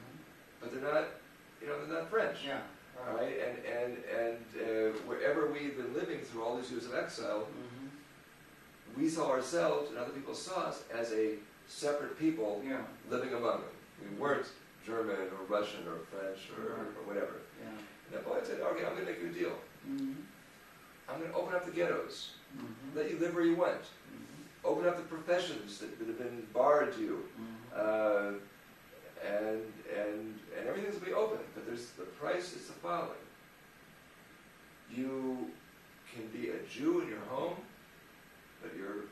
[SPEAKER 2] but they're not, they're not French.
[SPEAKER 1] Yeah.
[SPEAKER 2] All right, and wherever we've been living through all these years of exile,
[SPEAKER 1] Mhm.
[SPEAKER 2] we saw ourselves and other people saw us as a separate people
[SPEAKER 1] Yeah.
[SPEAKER 2] living among them. We weren't German or Russian or French or whatever.
[SPEAKER 1] Yeah.
[SPEAKER 2] And Napoleon said, okay, I'm going to make you a deal.
[SPEAKER 1] Mhm.
[SPEAKER 2] I'm going to open up the ghettos,
[SPEAKER 1] Mhm.
[SPEAKER 2] let you live where you want.
[SPEAKER 1] Mhm.
[SPEAKER 2] Open up the professions that have been barred to you.
[SPEAKER 1] Mhm.
[SPEAKER 2] And everything's going to be open. But there's the price is the following. You can be a Jew in your home, but you're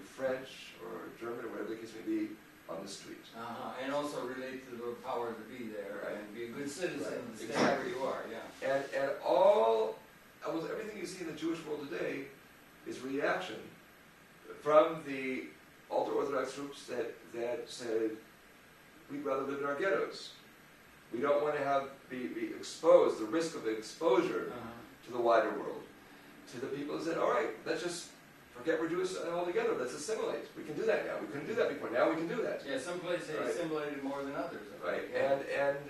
[SPEAKER 2] French or German or whatever the case may be on the street.
[SPEAKER 1] And also relate to the power to be there
[SPEAKER 2] Right.
[SPEAKER 1] and be a good citizen
[SPEAKER 2] Right.
[SPEAKER 1] and stay
[SPEAKER 2] Exactly.
[SPEAKER 1] where you are. Yeah.
[SPEAKER 2] And almost everything you see in the Jewish world today is reaction from the ultra-Orthodox groups that said, we'd rather live in our ghettos. We don't want to be exposed, the risk of exposure to the wider world. To the people that said, all right, let's just forget we're Jewish altogether, let's assimilate. We can do that now. We couldn't do that before. Now we can do that.
[SPEAKER 1] Yeah, some places they
[SPEAKER 2] Right.
[SPEAKER 1] assimilated more than others.
[SPEAKER 2] Right,
[SPEAKER 1] Yeah.
[SPEAKER 2] and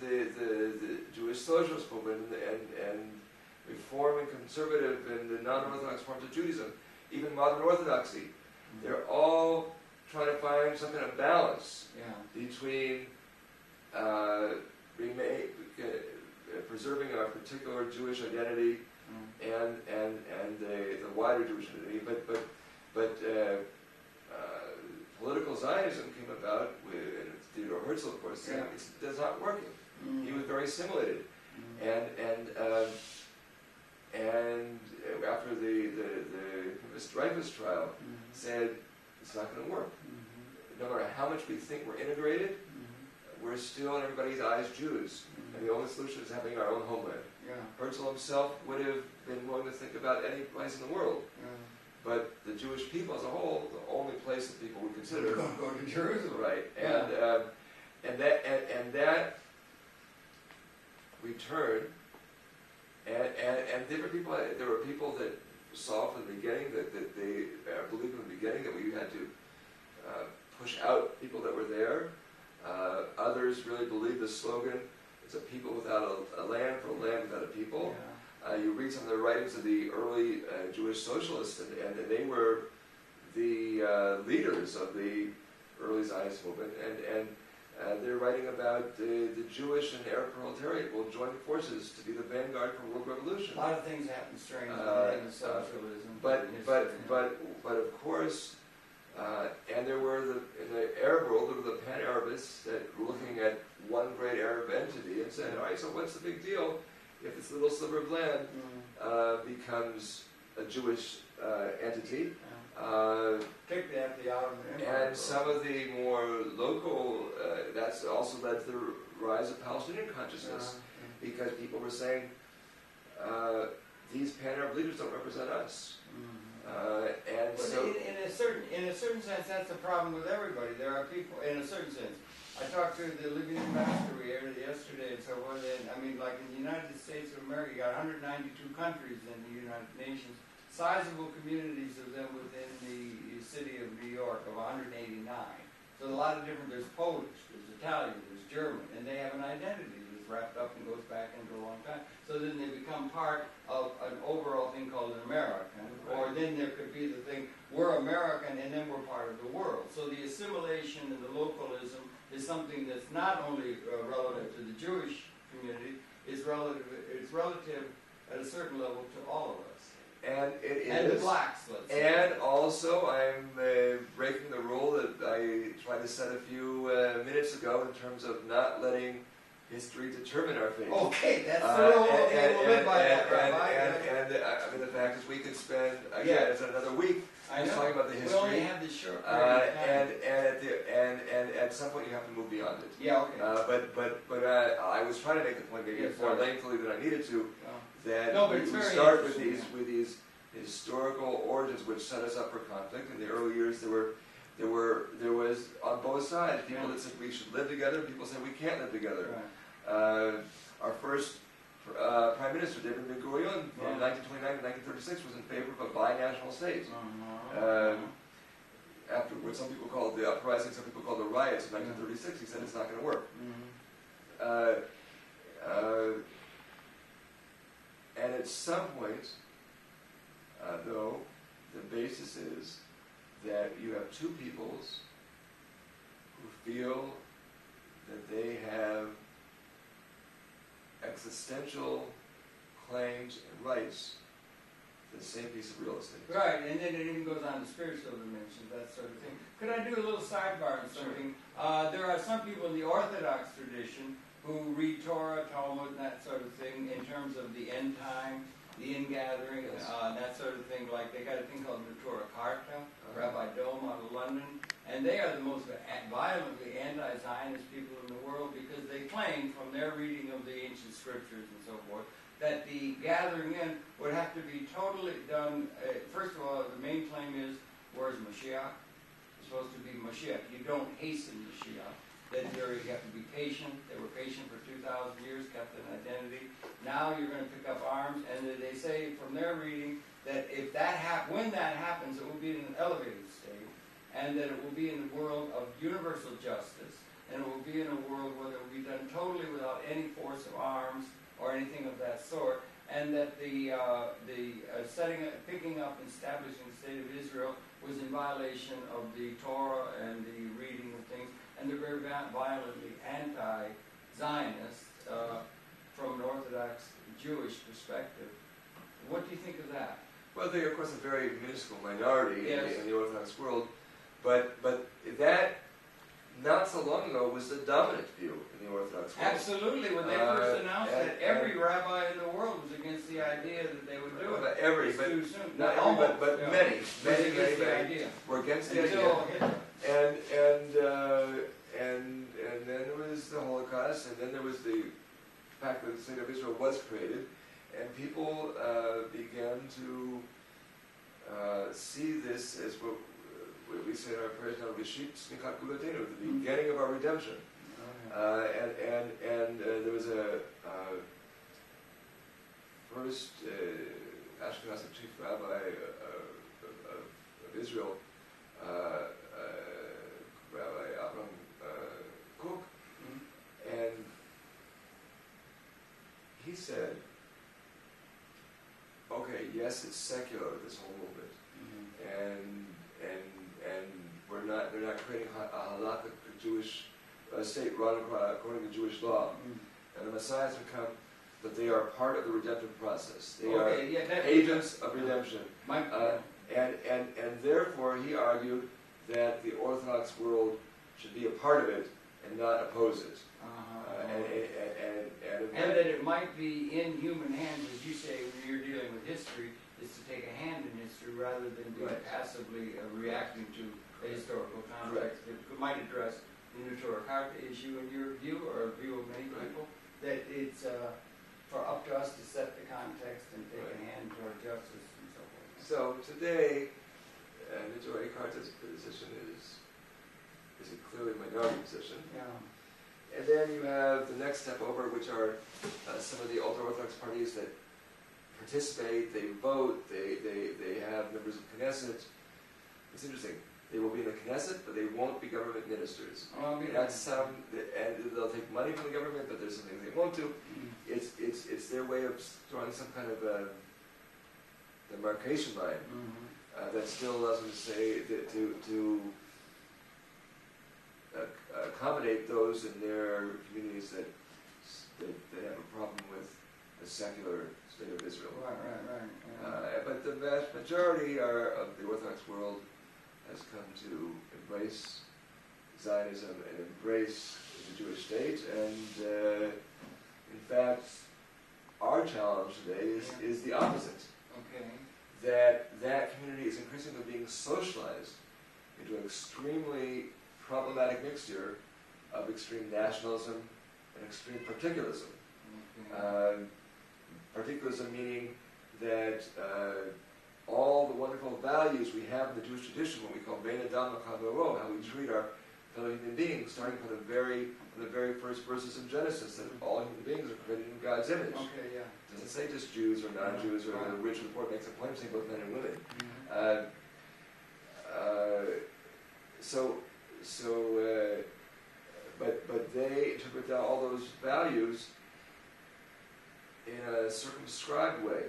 [SPEAKER 2] the Jewish socialist movement and Reform and conservative and the non-Orthodox forms of Judaism, even modern Orthodoxy, they're all trying to find some kind of balance
[SPEAKER 1] Yeah.
[SPEAKER 2] between preserving our particular Jewish identity
[SPEAKER 1] Mm.
[SPEAKER 2] and the wider Jewish identity, but political Zionism came about with Theodore Herzl, of course, saying it's not working.
[SPEAKER 1] Mm.
[SPEAKER 2] He was very assimilated,
[SPEAKER 1] Mm.
[SPEAKER 2] and after the Dreyfus trial,
[SPEAKER 1] Mhm.
[SPEAKER 2] said it's not going to work.
[SPEAKER 1] Mhm.
[SPEAKER 2] No matter how much we think we're integrated,
[SPEAKER 1] Mhm.
[SPEAKER 2] we're still in everybody's eyes Jews, and the only solution is having our own homeland.
[SPEAKER 1] Yeah.
[SPEAKER 2] Herzl himself would have been willing to think about any place in the world,
[SPEAKER 1] Yeah.
[SPEAKER 2] but the Jewish people as a whole, the only place that people would consider,
[SPEAKER 1] We're going to go to Jerusalem.
[SPEAKER 2] right?
[SPEAKER 1] Yeah.
[SPEAKER 2] And that return, and different people. There were people that saw from the beginning that they believed from the beginning that we had to push out people that were there. Others really believed the slogan, it's a people without a land for a land without a people.
[SPEAKER 1] Yeah.
[SPEAKER 2] You read some of the writings of the early Jewish socialists, and they were the leaders of the early Zionist movement, and they're writing about the Jewish and Arab proletariat will join forces to be the vanguard for world revolution.
[SPEAKER 1] A lot of things happen strange in the socialism.
[SPEAKER 2] But
[SPEAKER 1] history, yeah.
[SPEAKER 2] of course, and there were in the Arab world there were the Pan-Arabists that were looking at one great Arab entity and said, all right, so what's the big deal if this little sliver of land becomes a Jewish entity?
[SPEAKER 1] Particularly after the Ottoman Empire.
[SPEAKER 2] And some of the more local, that's also led to the rise of Palestinian consciousness, because people were saying, these Pan-Arab leaders don't represent us. And
[SPEAKER 1] But
[SPEAKER 2] so,
[SPEAKER 1] in a certain sense, that's the problem with everybody. There are people, in a certain sense. I talked to the Libyan ambassador yesterday and so on. And I mean, like in the United States of America, you got 192 countries in the United Nations, sizable communities of them within the city of New York of 189. So a lot of different. There's Polish, there's Italian, there's German, and they have an identity that's wrapped up and goes back into a long time. So then they become part of an overall thing called an American, or then there could be the thing, we're American and then we're part of the world. So the assimilation and the localism is something that's not only relative to the Jewish community, it's relative at a certain level to all of us.
[SPEAKER 2] and it
[SPEAKER 1] And the
[SPEAKER 2] is.
[SPEAKER 1] blacks, let's say.
[SPEAKER 2] And also, I'm breaking the rule that I tried to set a few minutes ago in terms of not letting history determine our fate.
[SPEAKER 1] Okay, that's the rule. Okay, we'll live by that, Rabbi.
[SPEAKER 2] I mean, the fact is, we could spend again,
[SPEAKER 1] Yeah.
[SPEAKER 2] it's another week
[SPEAKER 1] I
[SPEAKER 2] just
[SPEAKER 1] know.
[SPEAKER 2] talking about the
[SPEAKER 1] We
[SPEAKER 2] history.
[SPEAKER 1] only have this short period of time.
[SPEAKER 2] And at some point, you have to move beyond it.
[SPEAKER 1] Yeah, okay.
[SPEAKER 2] But I was trying to make the point maybe
[SPEAKER 1] Yes,
[SPEAKER 2] more
[SPEAKER 1] sorry.
[SPEAKER 2] lengthily than I needed to.
[SPEAKER 1] Well,
[SPEAKER 2] That
[SPEAKER 1] No, but
[SPEAKER 2] we
[SPEAKER 1] it's very
[SPEAKER 2] start with
[SPEAKER 1] interesting,
[SPEAKER 2] these historical origins which set us up for conflict. In the early years, there was on both sides people that said we should live together, and people said we can't live together.
[SPEAKER 1] right.
[SPEAKER 2] Our first, for Minister, David Ben-Gurion, from 1929 to 1936, was in favor of a binational state. After what some people call the uprising, some people call the riots of 1936, he said it's not going to work. And at some point, though, the basis is that you have two peoples who feel that they have existential claims and rights to the same piece of real estate.
[SPEAKER 1] Right, and then it even goes on to spiritual dimensions, that sort of thing. Could I do a little sidebar on something? Sure. There are some people in the Orthodox tradition who read Torah, Talmud, and that sort of thing in terms of the end time, the ingathering, that sort of thing. Like they got a thing called Natura Carta, Rabbi Dome out of London, and they are the most violently anti-Zionist people in the world because they claim from their reading of the ancient scriptures and so forth that the gathering in would have to be totally done. First of all, the main claim is, where's Mashiach? It's supposed to be Mashiach. You don't hasten Mashiach. Then you have to be patient. They were patient for 2,000 years, kept an identity. Now you're going to pick up arms, and they say from their reading that if that when that happens, it will be in an elevated state, and that it will be in a world of universal justice, and it will be in a world where it will be done totally without any force of arms or anything of that sort, and that the picking up and establishing the state of Israel was in violation of the Torah and the reading of things, and they're very violently anti-Zionist from an Orthodox Jewish perspective. What do you think of that?
[SPEAKER 2] Well, they're of course a very minuscule minority
[SPEAKER 1] Yes.
[SPEAKER 2] in the Orthodox world, but that not so long ago was the dominant view in the Orthodox world.
[SPEAKER 1] Absolutely. When they first announced that, every rabbi in the world was against the idea that they would do it.
[SPEAKER 2] Not every,
[SPEAKER 1] It's
[SPEAKER 2] but
[SPEAKER 1] too soon.
[SPEAKER 2] not
[SPEAKER 1] Almost,
[SPEAKER 2] every, but
[SPEAKER 1] yeah.
[SPEAKER 2] many
[SPEAKER 1] against the idea.
[SPEAKER 2] were against the
[SPEAKER 1] Until
[SPEAKER 2] idea.
[SPEAKER 1] Hitler.
[SPEAKER 2] And then there was the Holocaust, and then there was the fact that the state of Israel was created, and people began to see this as what we say in our prayers now, Rishit Smikat Guladenu, the beginning of our redemption. And there was a first Ashkenazi chief rabbi of Israel, Rabbi Arik Cook, and he said, okay, yes, it's secular, this whole movement, and they're not creating a halakhic Jewish state run according to Jewish law, and the Messiah has come, but they are part of the redemptive process. They are agents of redemption, and therefore he argued that the Orthodox world should be a part of it and not oppose it.
[SPEAKER 1] And that it might be in human hands, as you say, when you're dealing with history, is to take a hand in history rather than be passively reacting to a historical context. It might address the Natura Carta issue in your view, or a view of many people, that it's for up to us to set the context and take a hand toward justice and so forth.
[SPEAKER 2] So today, Natura Carta's position is a clearly minority position.
[SPEAKER 1] Yeah.
[SPEAKER 2] And then you have the next step over, which are some of the ultra-Orthodox parties that participate, they vote, they have members of Knesset. It's interesting. They will be in the Knesset, but they won't be government ministers. That's and they'll take money from the government, but there's some things they won't do. It's their way of drawing some kind of a demarcation line that still allows them to say that to accommodate those in their communities that have a problem with the secular state of Israel.
[SPEAKER 1] Right.
[SPEAKER 2] But the vast majority of the Orthodox world has come to embrace Zionism and embrace the Jewish state, and in fact, our challenge today is the opposite.
[SPEAKER 1] Okay.
[SPEAKER 2] That community is increasingly being socialized into an extremely problematic mixture of extreme nationalism and extreme particularism. Particularism meaning that all the wonderful values we have in the Jewish tradition, what we call Ben Adam L'Chavero, how we treat our fellow human beings, starting from the very first verses of Genesis, that all human beings are created in God's image.
[SPEAKER 1] Okay, yeah.
[SPEAKER 2] It doesn't say just Jews or non-Jews or the rich or the poor. It makes a point of saying both men and women. But they interpret all those values in a circumscribed way.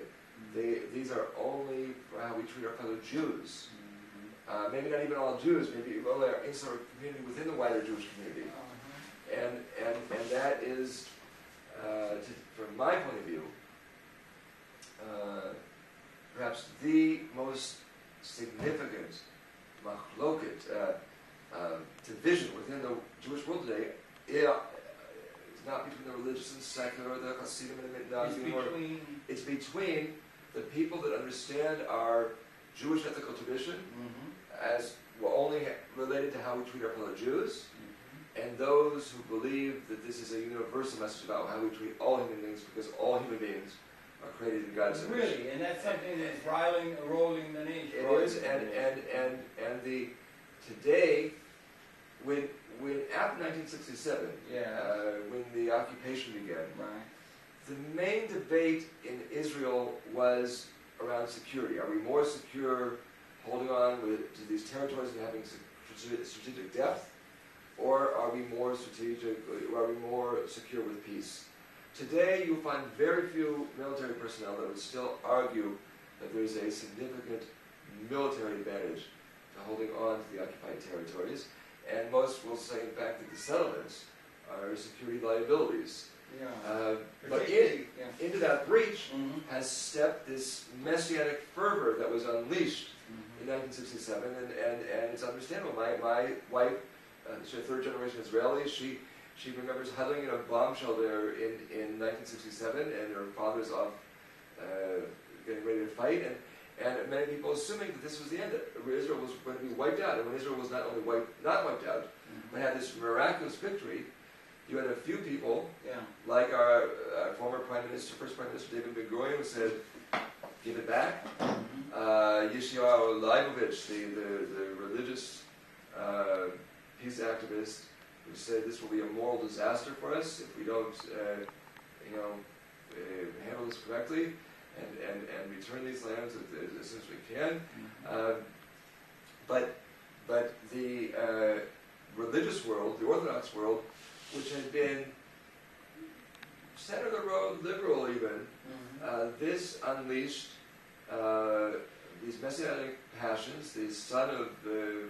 [SPEAKER 2] These are only for how we treat our fellow Jews. Maybe not even all Jews, maybe only our inside community within the wider Jewish community. And that is, from my point of view, perhaps the most significant machloket, division within the Jewish world today. It's not between the religious and secular, the Hasidim and the Mitnagim. It's between the people that understand our Jewish ethical tradition as only related to how we treat our fellow Jews, and those who believe that this is a universal message about how we treat all human beings, because all human beings are created in God's image.
[SPEAKER 1] Really, and that's something that's rolling the nation.
[SPEAKER 2] It is, and the today, when after 1967, when the occupation began, the main debate in Israel was around security. Are we more secure holding on to these territories and having strategic depth, or are we more strategic? Are we more secure with peace? Today, you'll find very few military personnel that would still argue that there's a significant military advantage to holding on to the occupied territories, and most will say, in fact, that the settlements are security liabilities. But into that breach has stepped this messianic fervor that was unleashed in 1967, and it's understandable. My wife, she's a third-generation Israeli. She remembers huddling in a bomb shelter in 1967, and her father's off getting ready to fight, and many people assuming that this was the end, that Israel was going to be wiped out. And when Israel was not only not wiped out, but had this miraculous victory, you had a few people, like our former first Prime Minister David Ben-Gurion, who said, "Give it back." Yeshayahu Leibovich, the religious peace activist, who said this will be a moral disaster for us if we don't, handle this correctly and return these lands as soon as we can. But the religious world, the Orthodox world, which had been center of the road liberal even, this unleashed these messianic passions. The son of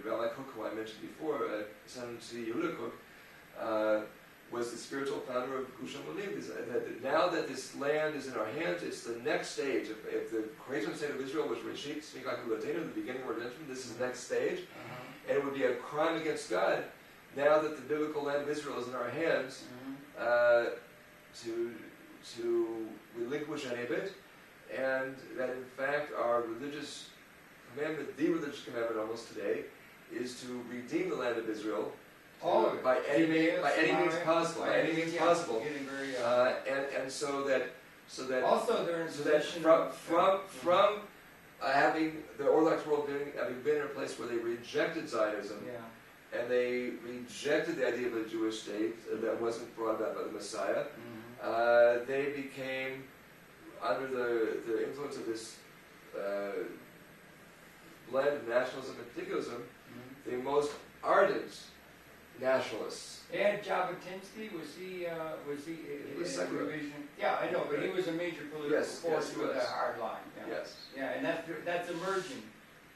[SPEAKER 2] Rabbi Kook, who I mentioned before, son of Yehuda Kook, was the spiritual founder of Gush Emunim. Now that this land is in our hands, it's the next stage. If the creation state of Israel was Reshit Tzmika Kulatenu, the beginning of redemption, this is the next stage. And it would be a crime against God, now that the biblical land of Israel is in our hands, to relinquish any of it, and that in fact our religious commandment, the religious commandment almost today, is to redeem the land of Israel by any means possible. And so that
[SPEAKER 1] also they're in possession
[SPEAKER 2] from having the Orthodox world having been in a place where they rejected Zionism, and they rejected the idea of a Jewish state that wasn't brought about by the Messiah, they became, under the influence of this blend of nationalism and particularism, the most ardent nationalists.
[SPEAKER 1] And Jabotinsky, was he
[SPEAKER 2] was secular.
[SPEAKER 1] Yeah, I know, but he was a major political force with a hard line. Yeah, and that's emerging.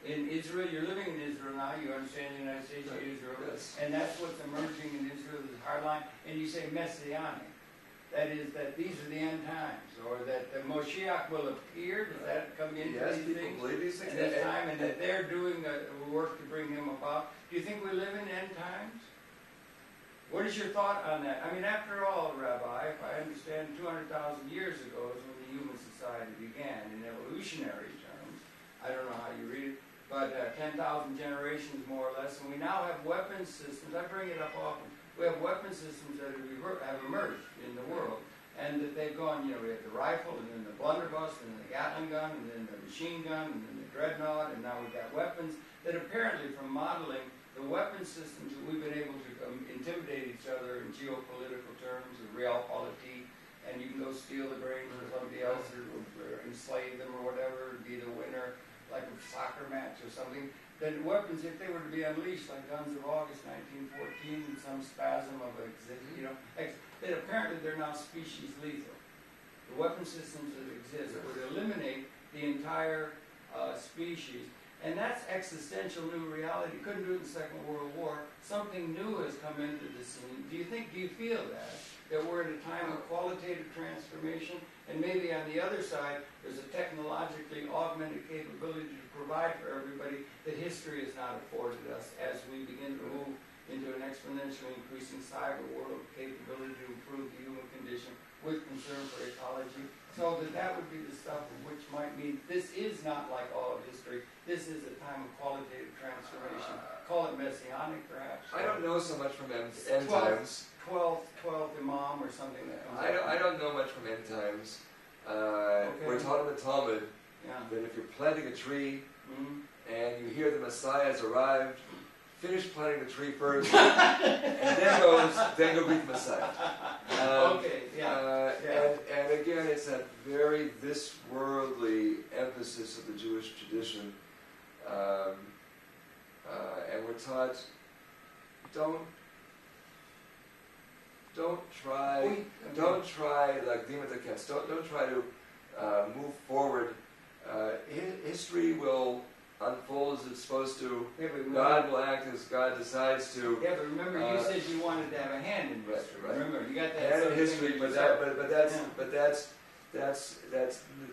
[SPEAKER 1] In Israel, you're living in Israel now, you understand the United States of Israel, and that's what's emerging in Israel, is hard line, and you say messianic. That is, that these are the end times, or that the Moshiach will appear. Does that come into these things?
[SPEAKER 2] Believe these things.
[SPEAKER 1] At this time, and that they're doing work to bring him about. Do you think we live in end times? What is your thought on that? I mean, after all, Rabbi, if I understand, 200,000 years ago is when the human society began, in evolutionary terms. I don't know how you read it, but 10,000 generations more or less, and we now have weapons systems. I bring it up often. We have weapon systems that have emerged in the world, and that they've gone, we have the rifle, and then the blunderbuss, and then the Gatling gun, and then the machine gun, and then the dreadnought, and now we've got weapons that apparently, from modeling the weapon systems that we've been able to intimidate each other in geopolitical terms, of realpolitik, and you can go steal the brains of somebody else or enslave them or whatever, be the winner, like a soccer match or something. Then weapons, if they were to be unleashed, like Guns of August 1914, in some spasm of then apparently they're now species lethal. The weapon systems that exist would eliminate the entire species. And that's existential new reality. Couldn't do it in the Second World War. Something new has come into the scene. Do you feel that we're in a time of qualitative transformation, and maybe on the other side, there's a technologically augmented capability to provide for everybody that history has not afforded us as we begin to move into an exponentially increasing cyber world capability to improve the human condition with concern for ecology. So that would be the stuff which might mean this is not like all of history. This is a time of qualitative transformation. Call it messianic, perhaps.
[SPEAKER 2] I don't know so much from end times.
[SPEAKER 1] 12th Imam or something that comes
[SPEAKER 2] I don't know much from end times.
[SPEAKER 1] Okay.
[SPEAKER 2] We're taught in the Talmud
[SPEAKER 1] Yeah.
[SPEAKER 2] that if you're planting a tree
[SPEAKER 1] Mhm.
[SPEAKER 2] and you hear the Messiah has arrived, finish planting the tree first, and then go greet the Messiah.
[SPEAKER 1] Okay, yeah.
[SPEAKER 2] And again, it's that very this-worldly emphasis of the Jewish tradition. And we're taught, don't try, like Dima Tekes, don't try to move forward. History will unfold as it's supposed to.
[SPEAKER 1] Yeah, but
[SPEAKER 2] God will act as God decides to.
[SPEAKER 1] Yeah, but remember, you said you wanted to have a hand in history.
[SPEAKER 2] Right.
[SPEAKER 1] Remember, you got that.
[SPEAKER 2] And
[SPEAKER 1] sort
[SPEAKER 2] in
[SPEAKER 1] of
[SPEAKER 2] history,
[SPEAKER 1] thing
[SPEAKER 2] but that's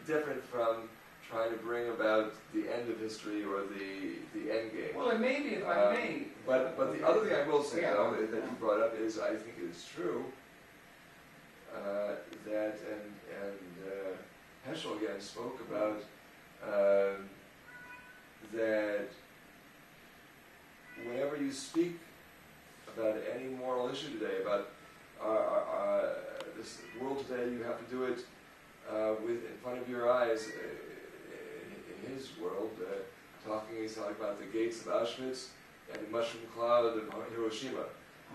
[SPEAKER 2] different from trying to bring about the end of history or the end game.
[SPEAKER 1] Well, it may be, if I may.
[SPEAKER 2] But the other thing I will say,
[SPEAKER 1] Yeah.
[SPEAKER 2] though, that you brought up is, I think it is true that, and Heschel again spoke about that whenever you speak about any moral issue today, about this world today, you have to do it with in front of your eyes. In his world, he's talking about the gates of Auschwitz and the mushroom cloud of Hiroshima.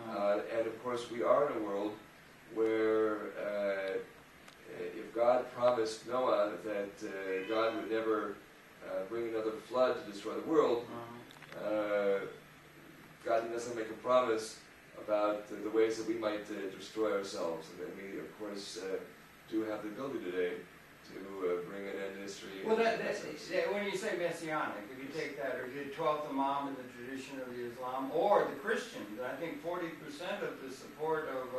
[SPEAKER 2] And of course, we are in a world where if God promised Noah that God would never bring another flood to destroy the world, God didn't necessarily make a promise about the ways that we might destroy ourselves. And we, of course, do have the ability today to bring an end to history.
[SPEAKER 1] Well, when you say messianic, if you take that, or the 12th Imam in the tradition of the Islam, or the Christians, I think 40% of the support of,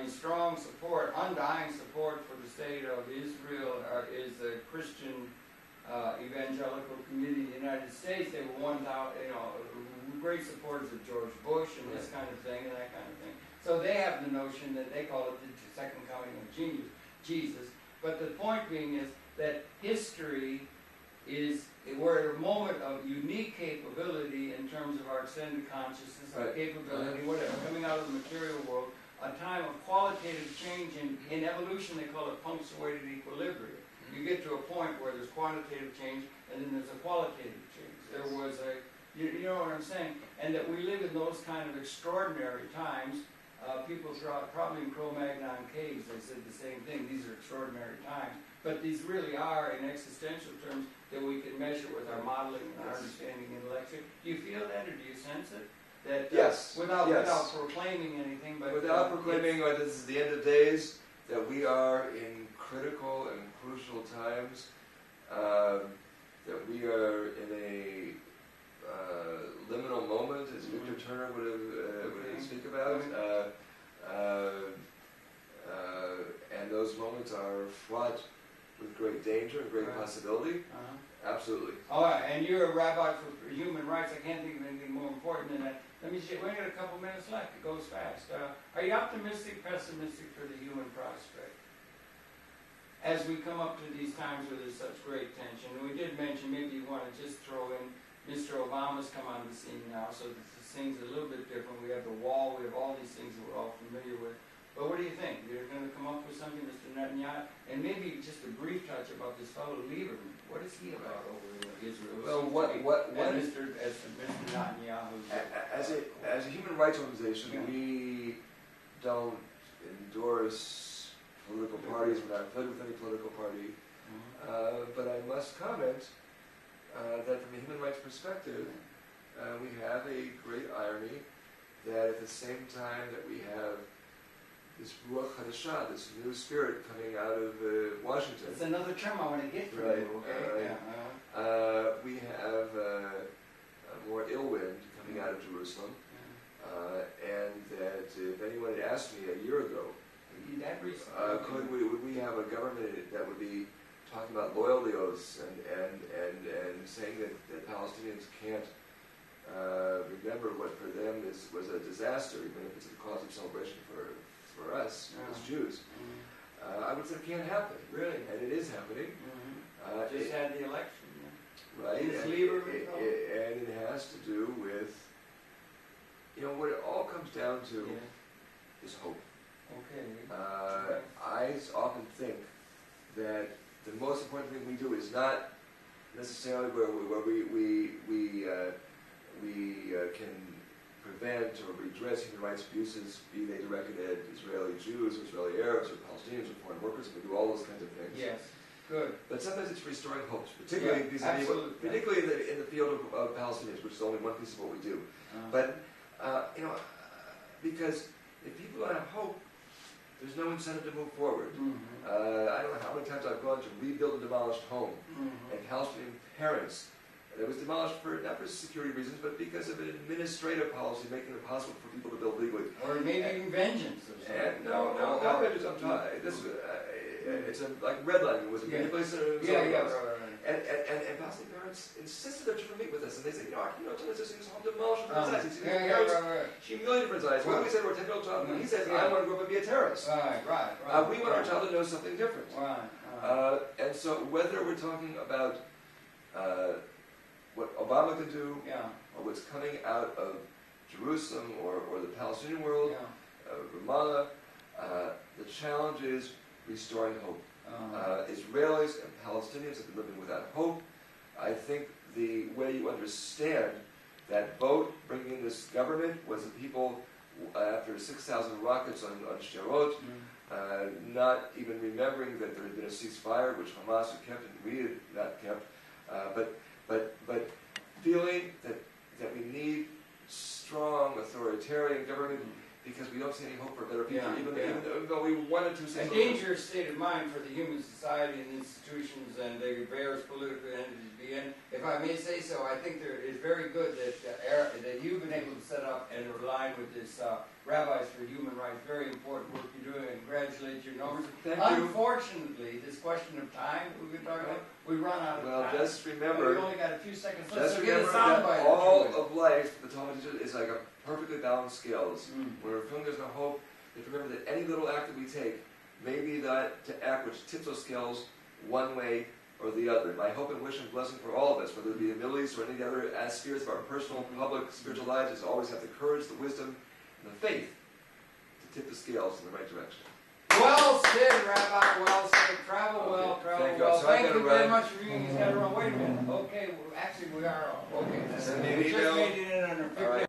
[SPEAKER 1] strong support, undying support for the state of Israel is the Christian evangelical community in the United States. They were great supporters of George Bush and this kind of thing and that kind of thing. So they have the notion that they call it the second coming of Jesus. But the point being is that history we're at a moment of unique capability in terms of our extended consciousness, our capability, whatever, coming out of the material world, a time of qualitative change in evolution. They call it punctuated equilibrium. You get to a point where there's quantitative change and then there's a qualitative change. There was you know what I'm saying? And that we live in those kind of extraordinary times. People throughout, probably in Cro-Magnon caves, they said the same thing. These are extraordinary times. But these really are, in existential terms, that we can measure with our modeling and our understanding intellectually. Do you feel that, or do you sense it? That, without proclaiming anything, but
[SPEAKER 2] without proclaiming that this is the end of days, that we are in critical and crucial times, that we are in a liminal moment, as Victor Turner would speak about, and those moments are fraught with great danger and great possibility. Absolutely.
[SPEAKER 1] All right, and you're a rabbi for human rights. I can't think of anything more important than that. Let me see, we got a couple minutes left. It goes fast. Are you optimistic, pessimistic for the human prospect? As we come up to these times where there's such great tension, and we did mention, maybe you want to just throw in, Mr. Obama's come on the scene now, so this thing's a little bit different. We have the wall, we have all these things that we're all familiar with. But what do you think? You're going to come up with something, Mr. Netanyahu? And maybe just a brief touch about this fellow Lieberman. What is he about over in Israel?
[SPEAKER 2] Well,
[SPEAKER 1] And Mr. Netanyahu.
[SPEAKER 2] As a human rights organization, we don't endorse political parties. We're not affiliated with any political party. But I must comment that from a human rights perspective, we have a great irony that at the same time that we have this Ruach Hadashah, this new spirit coming out of Washington.
[SPEAKER 1] It's another term I want to get from
[SPEAKER 2] Right,
[SPEAKER 1] you, okay?
[SPEAKER 2] we have more ill wind coming out of Jerusalem, and that if anyone had asked me a year ago, would we have a government that would be talking about loyalty oaths and saying that Palestinians can't remember what for them was a disaster, even if it's a cause of celebration for us as Jews, I would say it can't happen.
[SPEAKER 1] Really?
[SPEAKER 2] And it is happening.
[SPEAKER 1] Just had the election.
[SPEAKER 2] Right, and it has to do with, what it all comes down to is hope.
[SPEAKER 1] Okay.
[SPEAKER 2] I often think that the most important thing we do is not necessarily where we can prevent or redress human rights abuses, be they directed at Israeli Jews, or Israeli Arabs, or Palestinians, or foreign workers, and we do all those kinds of things.
[SPEAKER 1] Yes. Good.
[SPEAKER 2] But sometimes it's restoring hopes, particularly in the field of Palestinians, which is only one piece of what we do. But because if people don't have hope, there's no incentive to move forward. I don't know how many times I've gone to rebuild a demolished home, and Palestinian parents. It was demolished not for security reasons, but because of an administrative policy making it possible for people to build legally.
[SPEAKER 1] Or maybe even vengeance or something.
[SPEAKER 2] No vengeance. I'm talking. It's like redlining. It was a manipulation. And Palestinian parents insisted that you meet with us, and they said, this is home demolished for right. She humiliated for his eyes. What do we say to our 10-year-old child? He says, I want to grow up and be a terrorist.
[SPEAKER 1] Right.
[SPEAKER 2] We want our child to know something different.
[SPEAKER 1] Right.
[SPEAKER 2] And so whether we're talking about what Obama can do, or what's coming out of Jerusalem or the Palestinian world, Ramallah, the challenge is restoring hope. Israelis and Palestinians have been living without hope. I think the way you understand that vote bringing in this government was the people, after 6,000 rockets on Sderot, not even remembering that there had been a ceasefire, which Hamas had kept and we had not kept, but feeling that we need strong authoritarian government because we don't see any hope for a better future, even though we wanted to say
[SPEAKER 1] a dangerous state of mind for the human society and institutions and the various political entities be in. If I may say so, I think it is very good that you've been able to set up and align with this Rabbis for Human Rights. Very important work you're doing, and congratulate your numbers. Unfortunately, this question of time we've been talking about, we run out of time.
[SPEAKER 2] Well, just remember,
[SPEAKER 1] we only got a few seconds left.
[SPEAKER 2] Just remember that all of life, the Talmud teaches, is like a perfectly balanced scales. When we're feeling there's no hope, you have to remember that any little act that we take may be that to act which tips those scales one way or the other. My hope and wish and blessing for all of us, whether it be in the Middle East or any other spheres of our personal, public, spiritual lives, is always have the courage, the wisdom, and the faith to tip the scales in the right direction.
[SPEAKER 1] Well said, Rabbi. Well said. Travel well.
[SPEAKER 2] Thank
[SPEAKER 1] well.
[SPEAKER 2] You.
[SPEAKER 1] Thank you very much for being. He's got to run. Wait a minute. Okay. Actually, we are. Okay.
[SPEAKER 2] Send me an
[SPEAKER 1] we
[SPEAKER 2] email.
[SPEAKER 1] just made it in under 15.